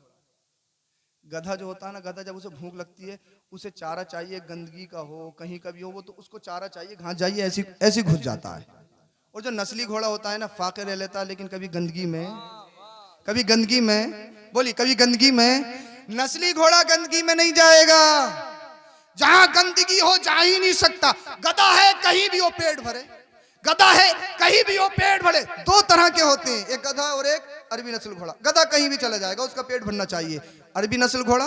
गधा जो होता है ना, गधा जब उसे भूख लगती है, उसे चारा चाहिए, गंदगी का हो, कहीं का भी हो, वो तो उसको चारा चाहिए, घास चाहिए, ऐसी ऐसी घुस जाता है। और जो नस्ली घोड़ा होता है ना, फाके रह लेता है, लेकिन कभी गंदगी में, कभी गंदगी में, बोली कभी गंदगी में। नस्ली घोड़ा गंदगी में नहीं जाएगा, जहां गंदगी हो जा ही नहीं सकता। गधा है कहीं भी हो पेट भरे, गधा है कहीं भी हो पेट भरे। दो तरह के होते हैं, एक गधा और एक अरबी नस्ल घोड़ा। गधा कहीं भी चला जाएगा, उसका पेट भरना चाहिए। अरबी नस्ल घोड़ा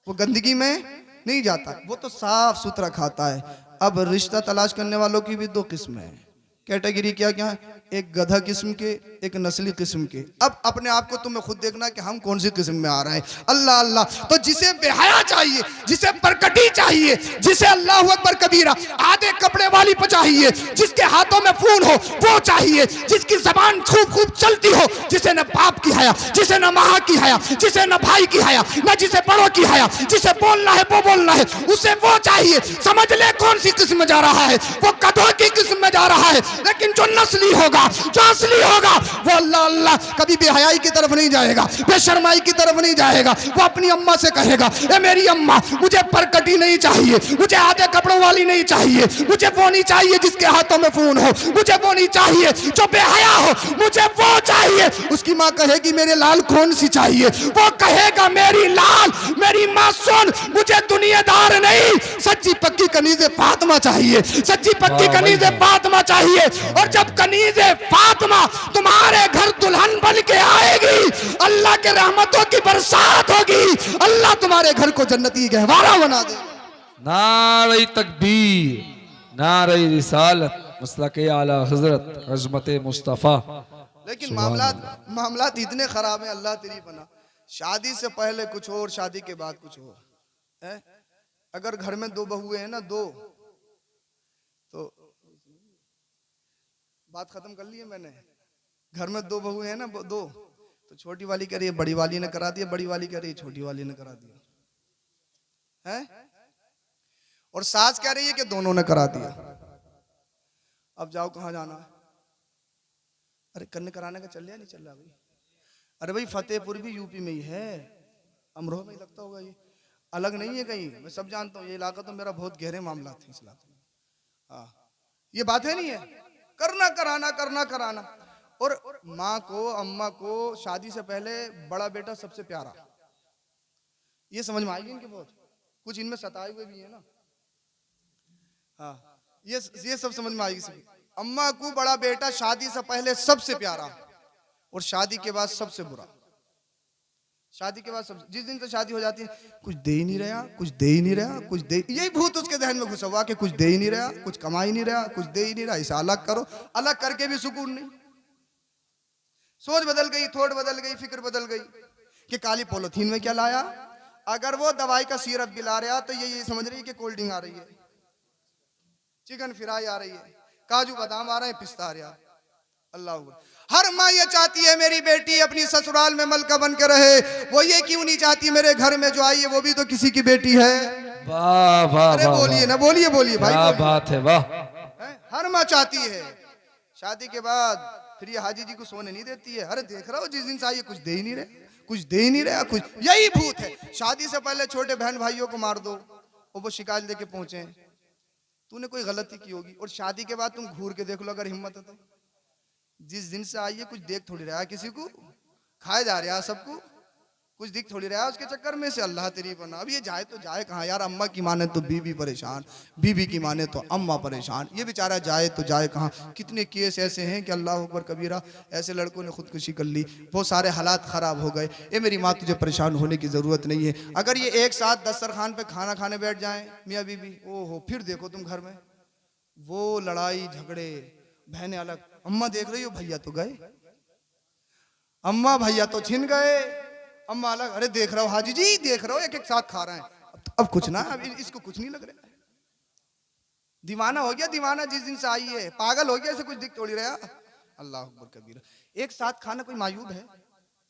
वो गंदगी में नहीं जाता, वो तो साफ सुथरा खाता है। अब रिश्ता तलाश करने वालों की भी दो किस्म है, कैटेगरी क्या क्या है, एक गधा किस्म के, एक नस्ली किस्म के। अब अपने आप को तुम्हें खुद देखना कि हम कौन सी किस्म में आ रहे हैं। अल्लाह अल्लाह, तो जिसे बेहया चाहिए, जिसे परकटी चाहिए, जिसे अल्लाह अकबर कबीरा आधे कपड़े वाली चाहिए, जिसके हाथों में फोन हो वो चाहिए, जिसकी जबान खूब खूब चलती हो, जिसे न बाप की हया, जिसे न माँ की हया, जिसे न भाई की हया, न जिसे बड़ों की हया, जिसे बोलना है वो बोलना है, उसे वो चाहिए। समझ ले कौन सी किस्म में जा रहा है, वो गधों की किस्म में जा रहा है। लेकिन जो नस्ली होगा, जो असली होगा, वो अल्लाह अल्लाह कभी बेहयाई की तरफ नहीं जाएगा, बेशर्माई की तरफ नहीं जाएगा। वो अपनी अम्मा से कहेगा, ए मेरी अम्मा, मुझे परकटी नहीं चाहिए, मुझे आधे कपड़ों वाली नहीं चाहिए, मुझे वो नहीं चाहिए जिसके हाथों में फोन हो, मुझे वो नहीं चाहिए जो बेहया हो, मुझे वो चाहिए। उसकी माँ कहेगी मेरे लाल कौन सी चाहिए, वो कहेगा मेरी लाल, मेरी माँ सुन, मुझे दुनियादार नहीं, सच्ची पक्की कनीज़े फातिमा चाहिए, सच्ची पक्की कनीज़े फातिमा चाहिए। और जब कनीज़े फातिमा तुम्हारे घर दुल्हन बन के आएगी, अल्लाह के रहमतों की बरसात होगी, अल्लाह तुम्हारे घर को जन्नती गहवारा बना दे। नारे तकबीर, नारे रिसालत, मसलके आला हजरत अज़मत मुस्तफ़ा। लेकिन मामलात इतने खराब हैं, अल्लाह तेरी बना। शादी से पहले कुछ और, शादी के बाद कुछ और है। अगर घर में दो बहुएं हैं ना, दो, तो बात खत्म कर ली है मैंने। घर में दो बहुएं हैं ना, दो, तो छोटी वाली कह रही है बड़ी वाली ने करा दिया, बड़ी वाली कह रही है छोटी वाली ने करा दिया है, और सास कह रही है कि दोनों ने करा दिया। अब जाओ कहाँ जाना है? अरे कन्ने कराने का चल रहा नहीं चल रहा भाई? अरे भाई फतेहपुर भी यूपी में ही है, अमरोह में ही लगता होगा, ये अलग नहीं है कहीं। मैं सब जानता हूँ, ये इलाका तो मेरा बहुत गहरे मामला थे इस इलाके में। हाँ, ये बातें नहीं है, करना कराना करना कराना। और माँ को, अम्मा को शादी से पहले बड़ा बेटा सबसे प्यारा, ये समझ में आएगी इनके बहुत कुछ, इनमें सताए हुए भी है ना। हाँ, ये सब समझ में आएगी। अम्मा को बड़ा बेटा शादी से पहले सबसे प्यारा, और शादी के बाद सबसे बुरा। शादी के बाद सब, जिस दिन से शादी हो जाती है, कुछ दे ही नहीं रहा, कुछ दे ही नहीं रहा, कुछ दे, यही भूत उसके जहन में घुसा हुआ कि कुछ दे ही नहीं रहा, कुछ कमा ही नहीं रहा, कुछ दे ही नहीं रहा। इसे अलग करो, अलग करके भी सुकून नहीं। सोच बदल गई, थोड़ बदल गई, फिक्र बदल गई कि काली पॉलिथीन में क्या लाया। अगर वो दवाई का सिरप गिला रहा तो ये समझ रही है कि कोल्ड ड्रिंक आ रही है, चिकन फ्राई आ रही है, काजू बादाम आ रहे हैं, पिस्ता आ रहा है। अल्लाह अकबर। हर माँ ये चाहती है मेरी बेटी अपनी ससुराल में मलका बन के रहे, वो ये क्यों नहीं चाहती मेरे घर में जो आई है वो भी तो किसी की बेटी है। वाह वाह, अरे बोलिए ना, बोलिए बोलिए भाई, क्या बात है, वाह। हर माँ चाहती है। शादी के बाद फिर ये हाजी जी को सोने नहीं देती है। अरे देख रहा हो जिस दिन से आई है कुछ दे ही नहीं रहे, कुछ दे ही नहीं रहा, कुछ, यही भूत है। शादी से पहले छोटे बहन भाइयों को मार दो और वो शिकायत लेके पहुंचे, तूने कोई गलती की होगी। और शादी के बाद तुम घूर के देख लो अगर हिम्मत है तो, जिस दिन से आई है कुछ देख थोड़ी रहा है, किसी को खाए जा रहा है, सबको कुछ दिख थोड़ी रहा है उसके चक्कर में से। अल्लाह तेरी बना। अब ये जाए तो जाए कहाँ यार? अम्मा की माने तो बीबी परेशान, बीबी की माने तो अम्मा परेशान, ये बेचारा जाए तो जाए कहाँ? कितने केस ऐसे हैं कि अल्लाह अकबर कबीरा, ऐसे लड़कों ने खुदकुशी कर ली, बहुत सारे हालात ख़राब हो गए। ये मेरी माँ, तुझे परेशान होने की ज़रूरत नहीं है। अगर ये एक साथ दस्तरखान पे खाना खाने बैठ जाएं मियाँ बीबी, ओहो, फिर देखो तुम घर में वो लड़ाई झगड़े, बहनें अलग। अम्मा देख रही हो, भैया तो गए, अम्मा भैया तो छिन गए, अम्मा अलग। अरे देख रहा हो हाजी जी, देख रहा हो एक एक साथ खा रहे हैं। अब कुछ ना, अब इसको कुछ नहीं लग रहा, दीवाना हो गया, दीवाना जिस दिन से आई है, पागल हो गया, इसे कुछ दिख थोड़ी रहा। अल्लाह अकबर कबीरा। एक साथ खाना कोई मायूब है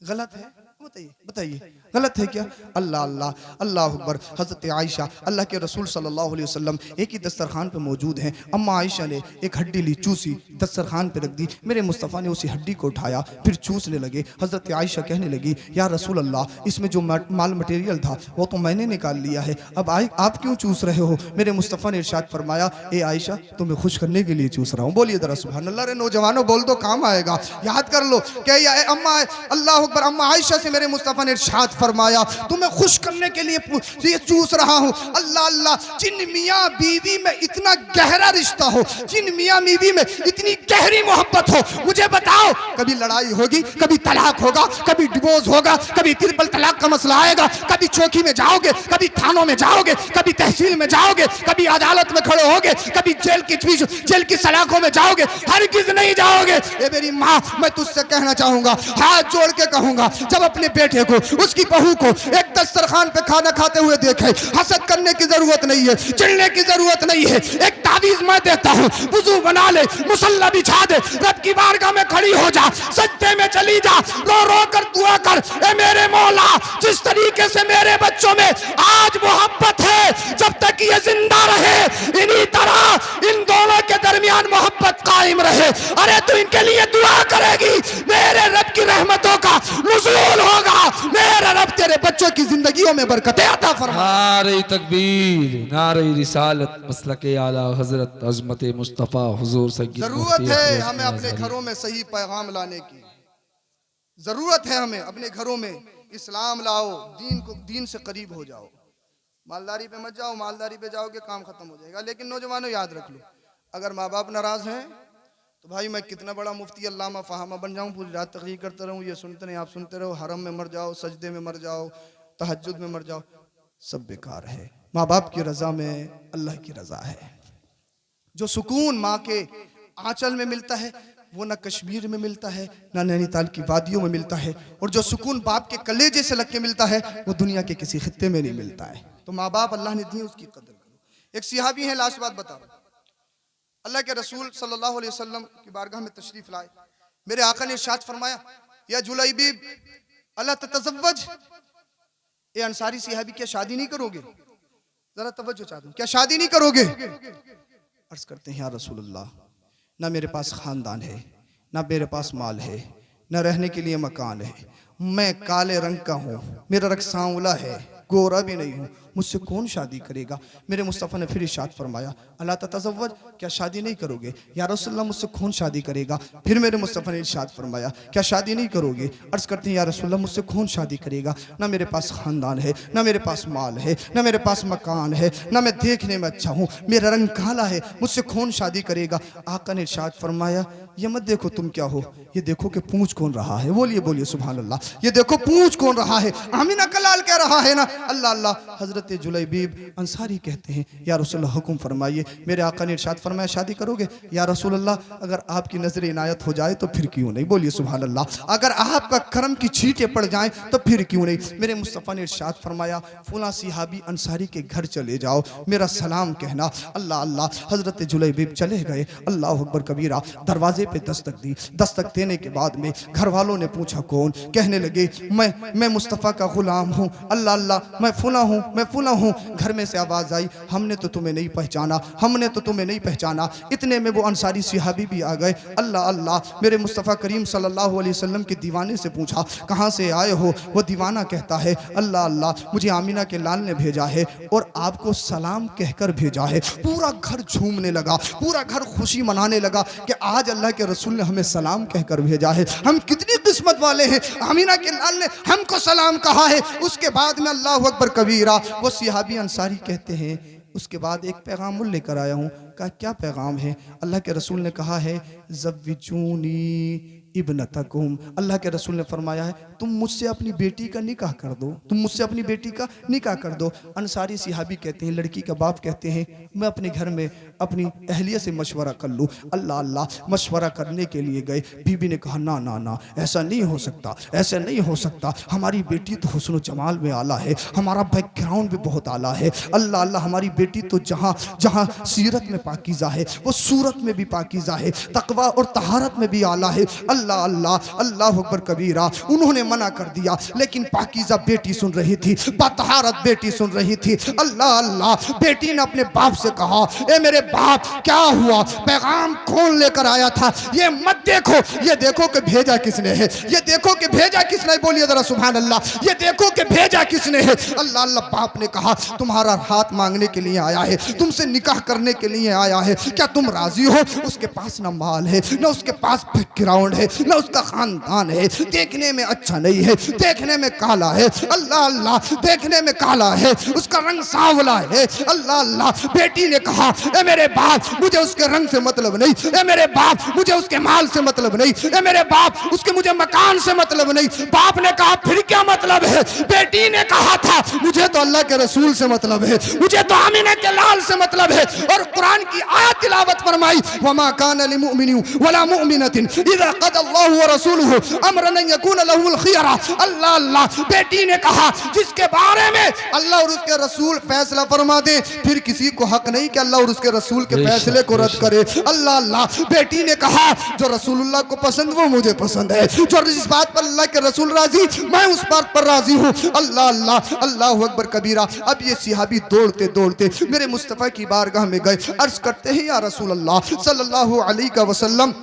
गलत है? बताइए बताइए, गलत है क्या? अल्लाह अल्लाह अल्लाह अकबर। हज़रत आयशा अल्लाह के रसूल सल्लल्लाहु अलैहि वसल्लम एक ही दस्तरखान पे मौजूद हैं। अम्मा आयशा ने एक हड्डी ली, चूसी, दस्तरखान पे रख दी। मेरे मुस्तफ़ा ने उसी हड्डी को उठाया, फिर चूसने लगे। हज़रत आयशा कहने लगी, या रसूल अल्लाह, इसमें जो माल मटेरियल था वो तो मैंने निकाल लिया है, अब आप क्यों चूस रहे हो? मेरे मुस्तफ़ा ने इरशाद फरमाया, ए आयशा, तुम्हें खुश करने के लिए चूस रहा हूँ। बोलिए जरा सुभान अल्लाह। रे नौजवानों, बोल दो काम आएगा, याद कर लो। क्या अम्मा, अल्लाह अकबर, अम्मा आयशा से मेरे मुस्तफ़ा ने इरशाद फरमाया, तुम्हें खुश करने के लिए ये चूस रहा हूँ। अल्लाह अल्लाह, जिन मियाँ बीवी में इतना गहरा रिश्ता हो, जिन मियाँ बीवी में इतनी गहरी मोहब्बत हो, मुझे बताओ, कभी लड़ाई होगी, कभी तलाक होगा, कभी डिवोर्स होगा, कभी ट्रिपल तलाक का मसला आएगा, कभी चौकी में जाओगे, कभी थानों में जाओगे, कभी तहसील में जाओगे, कभी अदालत में खड़े होगे, कभी जेल की सलाखों में जाओगे, हरगिज़ नहीं जाओगे। ये मेरी माँ, मैं तुझसे कहना चाहूंगा, हाथ जोड़ के कहूंगा, जब अपने बेटे को, उसकी बहू को एक दस्तरखान पे खाना खाते हुए देखे, हसद करने की जरूरत नहीं है, चिढ़ने की जरूरत नहीं है। एक तावीज मैं देता हूँ, वुजू बना ले, मुसल्ला बिछा दे, रब की बारगाह में खड़ी हो जा, सजदे में चली जा, रो रो कर दुआ कर, ए मेरे मौला, जिस तरीके से मेरे बच्चों में आज मोहब्बत है, जब तक ये जिंदा रहे, इन्हीं तरह इन दोनों के दरमियान मोहब्बत कायम रहे। अरे तू इनके लिए दुआ करेगी, मेरे रब की रहमतों का नुज़ूल होगा, मेरा रब तेरे बच्चों की जिंदगियों में बरकतें अता फरमाए। नारे तकबीर, नारे रिसालत, मसलके आला हजरत अज़मत मुस्तफ़ा हुजूर सय्यद जरूरत मुफ्ती है अफरोज़ हमें अपने नाज़री। घरों में सही पैगाम लाने की, जरूरत है हमें अपने घरों में इस्लाम लाओ, दीन से करीब हो जाओ। मालदारी पे मत जाओ, मालदारी पे जाओगे काम खत्म हो जाएगा। लेकिन नौजवानों, याद रख लो, अगर माँ बाप नाराज हैं तो भाई मैं कितना बड़ा मुफ्ती अल्लामा फ़हामा बन जाऊं, पूरी रात तकरीर करता रहूं, ये सुनते नहीं, आप सुनते रहो, हरम में मर जाओ, सजदे में मर जाओ, तहज्जुद में मर जाओ, सब बेकार है। माँ बाप की रज़ा में अल्लाह की रज़ा है। जो सुकून माँ के आंचल में मिलता है वो ना कश्मीर में मिलता है, ना नैनीताल की वादियों में मिलता है, और जो सुकून बाप के कलेजे से लग के मिलता है वो दुनिया के किसी खित्ते में नहीं मिलता है। तो माँ बाप अल्लाह ने दिए, उसकी कदर करो। एक सिहाबी है, लास्ट बात बता, अल्लाह के रसूल सल्लल्लाहु अलैहि वसल्लम की बारगाह में तशरीफ लाए। मेरे आका ने इरशाद फरमाया, या जुलैबीब अला ततज़व्वज, ए अंसारी सिहाबी, क्या शादी नहीं करोगे? जरा तवज्जो चाहता हूं, क्या शादी नहीं करोगे? अर्ज करते हैं, या रसूल अल्लाह, ना मेरे पास खानदान है, ना मेरे पास माल है, ना रहने के लिए मकान है, मैं काले रंग का हूँ, मेरा रंग सांवला है, गोरा भी नहीं हूँ, मुझसे कौन शादी करेगा? मेरे मुस्तफ़ा ने फिर इरशाद फरमाया, अला ततज़व्वज, क्या शादी नहीं करोगे? या रसूलल्लाह, मुझसे कौन शादी करेगा? फिर मेरे मुस्तफ़ा ने इरशाद फरमाया, क्या शादी नहीं करोगे? अर्ज़ करते हैं, या रसूलल्लाह, मुझसे कौन शादी करेगा? ना मेरे पास ख़ानदान है, ना मेरे पास माल है, ना मेरे पास मकान है, ना मैं देखने में अच्छा हूँ, मेरा रंग काला है, मुझसे कौन शादी करेगा? आका ने इरशाद फरमाया, ये मत देखो तुम क्या हो, ये देखो कि पूंछ कौन रहा है। बोलिए बोलिए सुभान अल्लाह, ये देखो पूंछ कौन रहा है। आमीना कलाल कह रहा है ना, अल्लाह अल्लाह। हजरत जुलैबीब अंसारी कहते हैं, या रसूलल्लाह हुक्म फरमाइए। मेरे आका ने इरशाद फरमाया, शादी करोगे? या रसूलल्लाह, अगर आपकी नजर इनायत हो जाए तो फिर क्यों नहीं? बोलिए सुभान अल्लाह। अगर आपका करम की छींटें पड़ जाएं तो फिर क्यों नहीं? मेरे मुस्तफ़ा ने इरशाद फरमाया, फुला सिहाबी अंसारी के घर चले जाओ, मेरा सलाम कहना। अल्लाह अल्लाह। हजरत जुलैबीब चले गए, अल्लाह अकबर कबीरा। दरवाजे पे दस्तक दी, दस्तक देने के बाद में घर वालों ने पूछा कौन? कहने लगे, मैं मुस्तफ़ा का गुलाम हूँ। अल्लाह अल्लाह, मैं फुला हूँ, मैं फुला हूँ। घर में से आवाज़ आई, हमने तो तुम्हें नहीं पहचाना, हमने तो तुम्हें नहीं पहचाना। इतने में वो अंसारी सिहाबी भी आ गए। अल्लाह अल्लाह। मेरे मुस्तफ़ा करीम सल्लल्लाहु अलैहि वसल्लम के दीवाने से पूछा, कहाँ से आए हो? वो दीवाना कहता है, अल्लाह अल्लाह, मुझे आमीना के लाल ने भेजा है और आपको सलाम कहकर भेजा है। पूरा घर झूमने लगा, पूरा घर खुशी मनाने लगा कि आज अल्लाह के रसूल ने हमें सलाम कहकर भेजा है। हम कितनी किस्मत वाले हैं, आमीना के लाल ने हमको सलाम कहा है। उसके बाद में अल्लाह अकबर कबीरा, वो सिहाबी अंसारी कहते हैं, उसके बाद एक पैगाम लेकर आया हूँ। कहा, क्या पैगाम है? अल्लाह के रसूल ने कहा है, ज़व्विजूनी इब्नतकुम। अल्लाह के रसूल ने फरमाया है, तुम मुझसे अपनी बेटी का निकाह कर दो, तुम मुझसे अपनी बेटी का निकाह कर दो। अंसारी सिहाबी कहते हैं, लड़की का बाप कहते हैं, मैं अपने घर में अपनी अहलिया से मशवरा कर लूँ। अल्लाह अल्लाह। मशवरा करने के लिए गए, बीबी ने कहा, ना ना ना, ऐसा नहीं हो सकता, ऐसा नहीं हो सकता। हमारी बेटी तो हुस्न जमाल में आला है, हमारा बैकग्राउंड भी बहुत आला है। अल्लाह अल्लाह, हमारी बेटी तो जहाँ जहाँ सीरत में पाकीज़ा है, वो सूरत में भी पाकीज़ा है, तकवा और तहारत में भी आला है। अल्लाह अल्लाह अल्लाह अकबर कबीरा। उन्होंने मना कर दिया, लेकिन पाकीज़ा बेटी सुन रही थी, बतहारत बेटी सुन रही थी। अल्लाह अल्लाह, बेटी ने अपने बाप से कहा, ए मेरे बाप क्या हुआ, पैगाम कौन लेकर आया था, ये मत देखो, ये देखो कि भेजा किसने है, ये देखो कि भेजा किसने, बोलिए जरा सुभान अल्लाह, ये देखो कि भेजा किसने है। अल्लाह अल्लाह। बाप ने कहा, तुम्हारा हाथ मांगने के लिए आया है, तुमसे निकाह करने के लिए आया है, क्या तुम राजी हो? उसके पास ना माल है, ना उसके पास बैकग्राउंड है, ना उसका खानदान है, देखने में अच्छा नहीं है, देखने में काला है। अल्लाह अल्लाह, देखने में काला है, उसका रंग सांवला है। अल्लाह अल्लाह। बेटी ने कहा, ए मेरे बाप, मुझे उसके रंग से मतलब नहीं, ए मेरे बाप, मुझे उसके माल से मतलब नहीं, ए मेरे बाप, उसके मुझे मकान से मतलब नहीं। बाप ने कहा, फिर क्या मतलब है? बेटी ने कहा था, मुझे तो अल्लाह के रसूल से मतलब है, मुझे तो आमिना के लाल से मतलब है। और कुरान की आयत तिलावत फरमाई, वमा कान लिमुमिनिन वला मुमिनतिन इज़ा क़दल्लाहु व रसूलुहु अमरन अन यकून लहुल खियरा। अल्लाह अल्लाह। बेटी ने कहा, जिसके बारे में अल्लाह और उसके रसूल फैसला फरमा दे, फिर किसी को हक नहीं कि अल्लाह और उसके रसूल के फैसले को रद्द करे। अल्लाह अल्लाह। बेटी ने कहा, जो रसूलुल्लाह को पसंद वो मुझे पसंद है, जो जिस बात पर अल्लाह के रसूल राजी, मैं उस बात पर राजी हूँ। अल्लाह अल्लाह। अल्लाह अकबर कबीरा। अब ये सिहाबी दौड़ते दौड़ते मेरे मुस्तफ़ा की बारगाह में गए, अर्ज करते हैं, या रसूल अल्लाह सल्लल्लाहु अलैहि वसल्लम,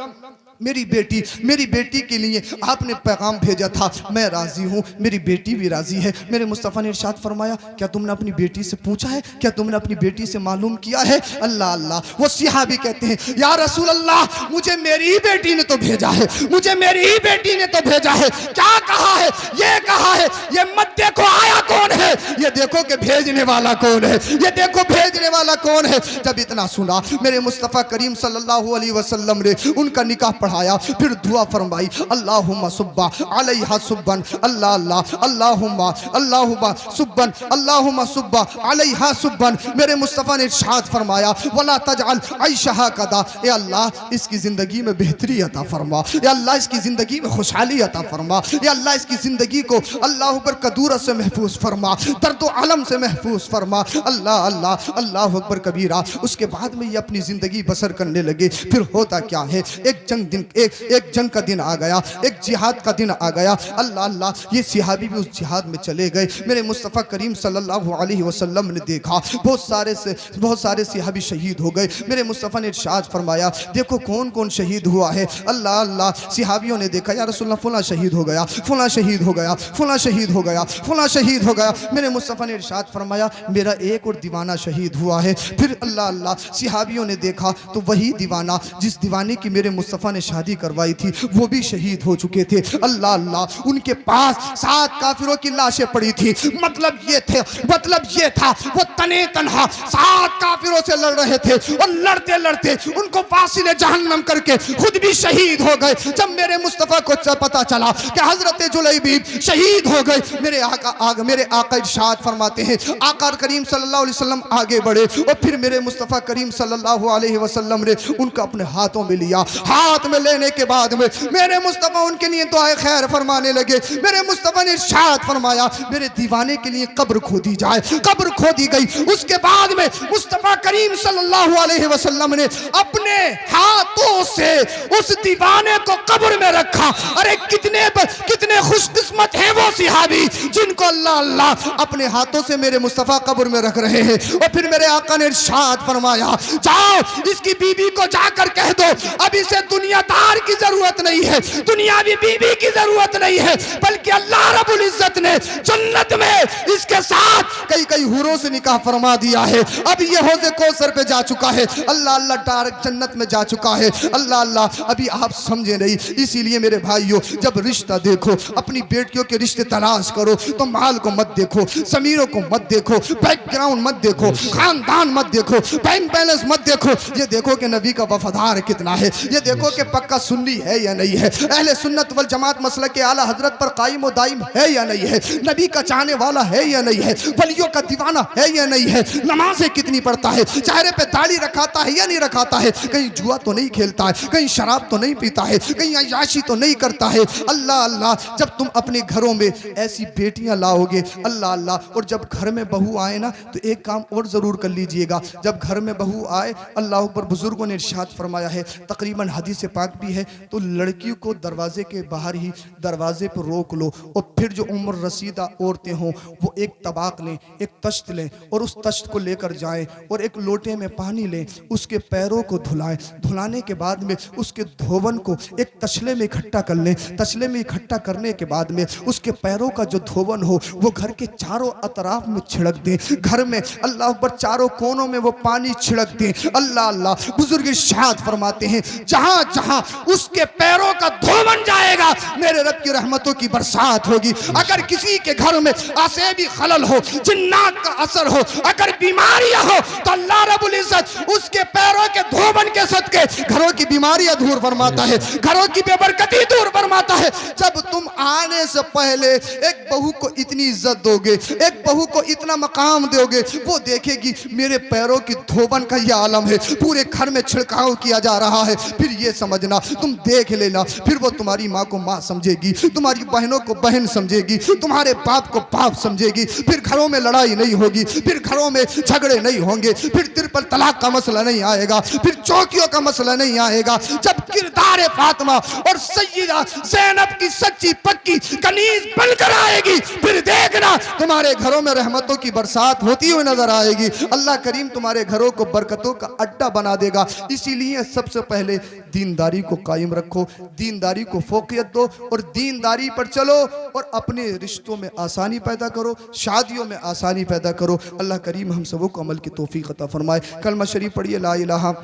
मेरी बेटी के लिए आपने पैगाम भेजा था, मैं राजी हूँ, मेरी बेटी भी राजी है। मेरे मुस्तफ़ा ने इरशाद फरमाया, क्या तुमने अपनी बेटी से पूछा है, क्या तुमने अपनी बेटी से मालूम किया है? अल्लाह अल्लाह। वो सिहाबी कहते हैं, या रसूल अल्लाह, मुझे मेरी ही बेटी ने तो भेजा है, मुझे मेरी ही बेटी ने तो भेजा है। क्या कहा है? ये कहा है, ये मत देखो आया कौन है, ये देखो कि भेजने वाला कौन है, ये देखो भेजने वाला कौन है। जब इतना सुना, मेरे मुस्तफ़ा करीम सल्लल्लाहु अलैहि वसल्लम ने उनका निकाह पढ़ाया, फिर दुआ फरमाई, अल्लाहुम्मा सुब्बा अलैहा सुब्बन, अल्लाह अल्लाह, अल्लाहुम्मा सुब्बन, अल्लाहुम्मा सुब्बा अलैहा सुब्बन। मेरे मुस्तफ़ा ने इरशाद फरमाया, वला तजअल ऐशहा कदा, ए अल्लाह इसकी ज़िंदगी में बेहतरी अता फरमा, या अल्लाह इसकी ज़िंदगी में खुशहाली अता फरमा, या अल्लाह इसकी ज़िंदगी को अल्लाह अकबर कदूरत से महफूज फरमा, दर्द अलम से महफूज फरमा। अल्लाह अल्लाह। अल्लाह अकबर कबीरा। उसके बाद में ये अपनी ज़िंदगी बसर करने लगे। फिर होता क्या है, एक जंग का दिन आ गया, एक जिहाद का दिन आ गया। अल्लाह अल्लाह। ये सिहाबी भी उस जिहाद में चले गए। मेरे मुस्तफ़ा करीम सल्लल्लाहु अलैहि वसल्लम ने देखा, बहुत सारे सिहाबी शहीद हो गए। मेरे मुस्तफ़ा ने इरशाद फरमाया, देखो कौन कौन शहीद हुआ है। अल्लाह अल्लाह। सिहाबियों ने देखा, या रसूलल्लाह फला शहीद हो गया, फला शहीद हो गया, फला शहीद हो गया, फला शहीद हो गया। मेरे मुस्तफ़ा ने इरशाद फरमाया, मेरा एक और दीवाना शहीद हुआ है। फिर अल्लाह अल्लाह, सिहाबियों ने देखा तो वही दीवाना जिस दीवाने की मेरे मुस्तफ़ा ने शादी करवाई थी, वो भी शहीद हो चुके थे। अल्लाह अल्लाह। उनके पास 7 काफिरों की लाशें पड़ी थी। मतलब ये था वो तने तनहा 7 काफिरों से लड़ रहे थे, और लड़ते लड़ते उनको फासिले जहन्नम करके खुद भी शहीद हो गए। जब मेरे मुस्तफ़ा को पता चला कि हजरत जुलैबीब शहीद हो गए, मेरे आका इरशाद फरमाते हैं, आका करीम सल्लल्लाहु अलैहि वसल्लम आगे बढ़े, और फिर मेरे मुस्तफ़ा करीम सल्लल्लाहु अलैहि वसल्लम ने उनका अपने हाथों में लिया। हाथ में लेने के बाद में मेरे मुस्तफ़ा उनके लिए दुआए खैर फरमाने लगे। मेरे मुस्तफ़ा ने इरशाद फरमाया, मेरे दीवाने के लिए कब्र खोदी जाए। कब्र खोदी गई। उसके बाद में मुस्तफ़ा करीम सल्लल्लाहु अलैहि वसल्लम ने अपने हाथों से उस दीवाने को कब्र में रखा। अरे कितने खुशकिस्मत हैं वो सिहाबी जिनको अल्लाह अल्लाह अपने हाथों से मेरे मुस्तफ़ा कब्र में रख रहे हैं। और फिर मेरे आका ने इरशाद फरमाया, जाओ इसकी बीबी को जाकर कह दो, अब इसे दुनियादार की जरूरत नहीं है, दुनियावी बीबी की जरूरत नहीं है, बल्कि अल्लाह रब्बुल इज्जत ने जन्नत में इसके साथ कई हुरों से निकाह फरमा दिया है। अब ये हौज़े कौसर पे जा चुका है। अल्लाह अल्लाह डायरेक्ट जन्नत में जा चुका है। अल्लाह अल्लाह। अभी आप समझे नहीं, इसीलिए मेरे भाइयों, जब रिश्ता देखो, अपनी बेटियों के रिश्ते तलाश करो तो माल को मत देखो, ज़मीरों को मत देखो, बैकग्राउंड मत देखो, खानदान मत देखो, बैंक बैलेंस मत देखो, ये देखो कि नबी का वफादार कितना है, ये देखो कि पक्का सुन्नी है या नहीं है, अहले सुन्नत वल जमात मसलक के आला हजरत पर कायम व दाइम है या नहीं है, नबी का चाहने वाला है या नहीं है, वलियों का दीवाना है या नहीं है, नमाजें कितनी पढ़ता है, चेहरे पे दाढ़ी रखाता है या नहीं रखाता है, कहीं जुआ तो नहीं खेलता है, कहीं शराब तो नहीं पीता है, कहीं अय्याशी तो नहीं करता है। अल्लाह अल्लाह। जब तुम अपने घरों में ऐसी बेटियां लाओगे, अल्लाह अल्लाह, और जब घर में बहू आए ना, तो एक काम और ज़रूर कर लीजिएगा। जब घर में बहू आए, अल्लाह अकबर, बुजुर्गों ने इरशाद फरमाया है, तकरीबन हदीस पाक भी है, तो लड़की को दरवाजे के बाहर ही दरवाजे पर रोक लो, और फिर जो उम्र रसीदा औरतें हों वो एक तबाक लें, एक तश्त लें, और उस तश्त को लेकर जाएं और एक लोटे में पानी लें, उसके पैरों को धुलाएं। धुलाने के बाद में उसके धोवन को एक तसले में इकट्ठा कर लें। तसले में इकट्ठा करने के बाद में उसके पैरों का जो धोवन हो वो घर के चारों अतराफ में छिड़क दें। घर में अल्लाह अकबर चारों कोनों में वो पानी छिड़क दें। अल्लाह अल्लाह, बुजुर्ग इरशाद फरमाते हैं जहां जहां उसके पैरों का धोवन जाएगा मेरे रब की रहमतों की बरसात होगी। अगर किसी के घर में आसेबी खलल हो, जिन्नात का असर हो, अगर बीमारियां हो, तो अल्लाह रब्बुल इज्जत उसके पैरों के धोवन के सदके घरों की बीमारियां दूर फरमाता है, घरों की बेबरकती दूर फरमाता है। जब तुम आने से पहले एक बहू को इतनी इज्जत दोगे, एक बहू को इतना मकाम दोगे, वो देखेगी मेरे पैरों की धोवन का ये आलम है, पूरे घर में छिड़काव किया जा रहा है, फिर ये समझना, तुम देख लेना, फिर वो तुम्हारी माँ को माँ समझेगी, तुम्हारी बहनों को बहन समझेगी, तुम्हारे बाप को बाप समझेगी। फिर घरों में लड़ाई नहीं होगी, फिर घरों में झगड़े नहीं होंगे, फिर ट्रिपल तलाक का मसला नहीं आएगा, फिर चौकियों का मसला नहीं आएगा। जब किरदार फातिमा और सैयदा ज़ैनब की सच्ची पक्की कनीज बनकर आएगी, फिर देखना तुम्हारे घरों में रहमतों की बरसात होती हुई नजर आएगी। अल्लाह करीम तुम्हारे घरों को बरकतों का अड्डा बना देगा। इसीलिए सबसे पहले दीनदारी को कायम रखो, दीनदारी को फोकियत दो और दीनदारी पर चलो, और अपने रिश्तों में आसानी पैदा करो, शादियों में आसानी पैदा करो। अल्लाह करीम हम सबों को अमल की तौफीक अता फरमाए। कलमा शरीफ पढ़िए, ला इलाहा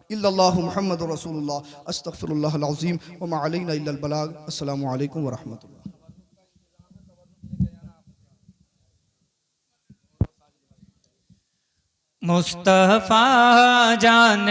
इल्लल्लाहु मुहम्मदुर रसूलुल्लाह अस्तगफिरुल्लाहल अज़ीम व मा अलैना इल्लल बलाग। अस्सलामु अलैकुम व रहमतुल्लाह। मुस्तफ़ा जान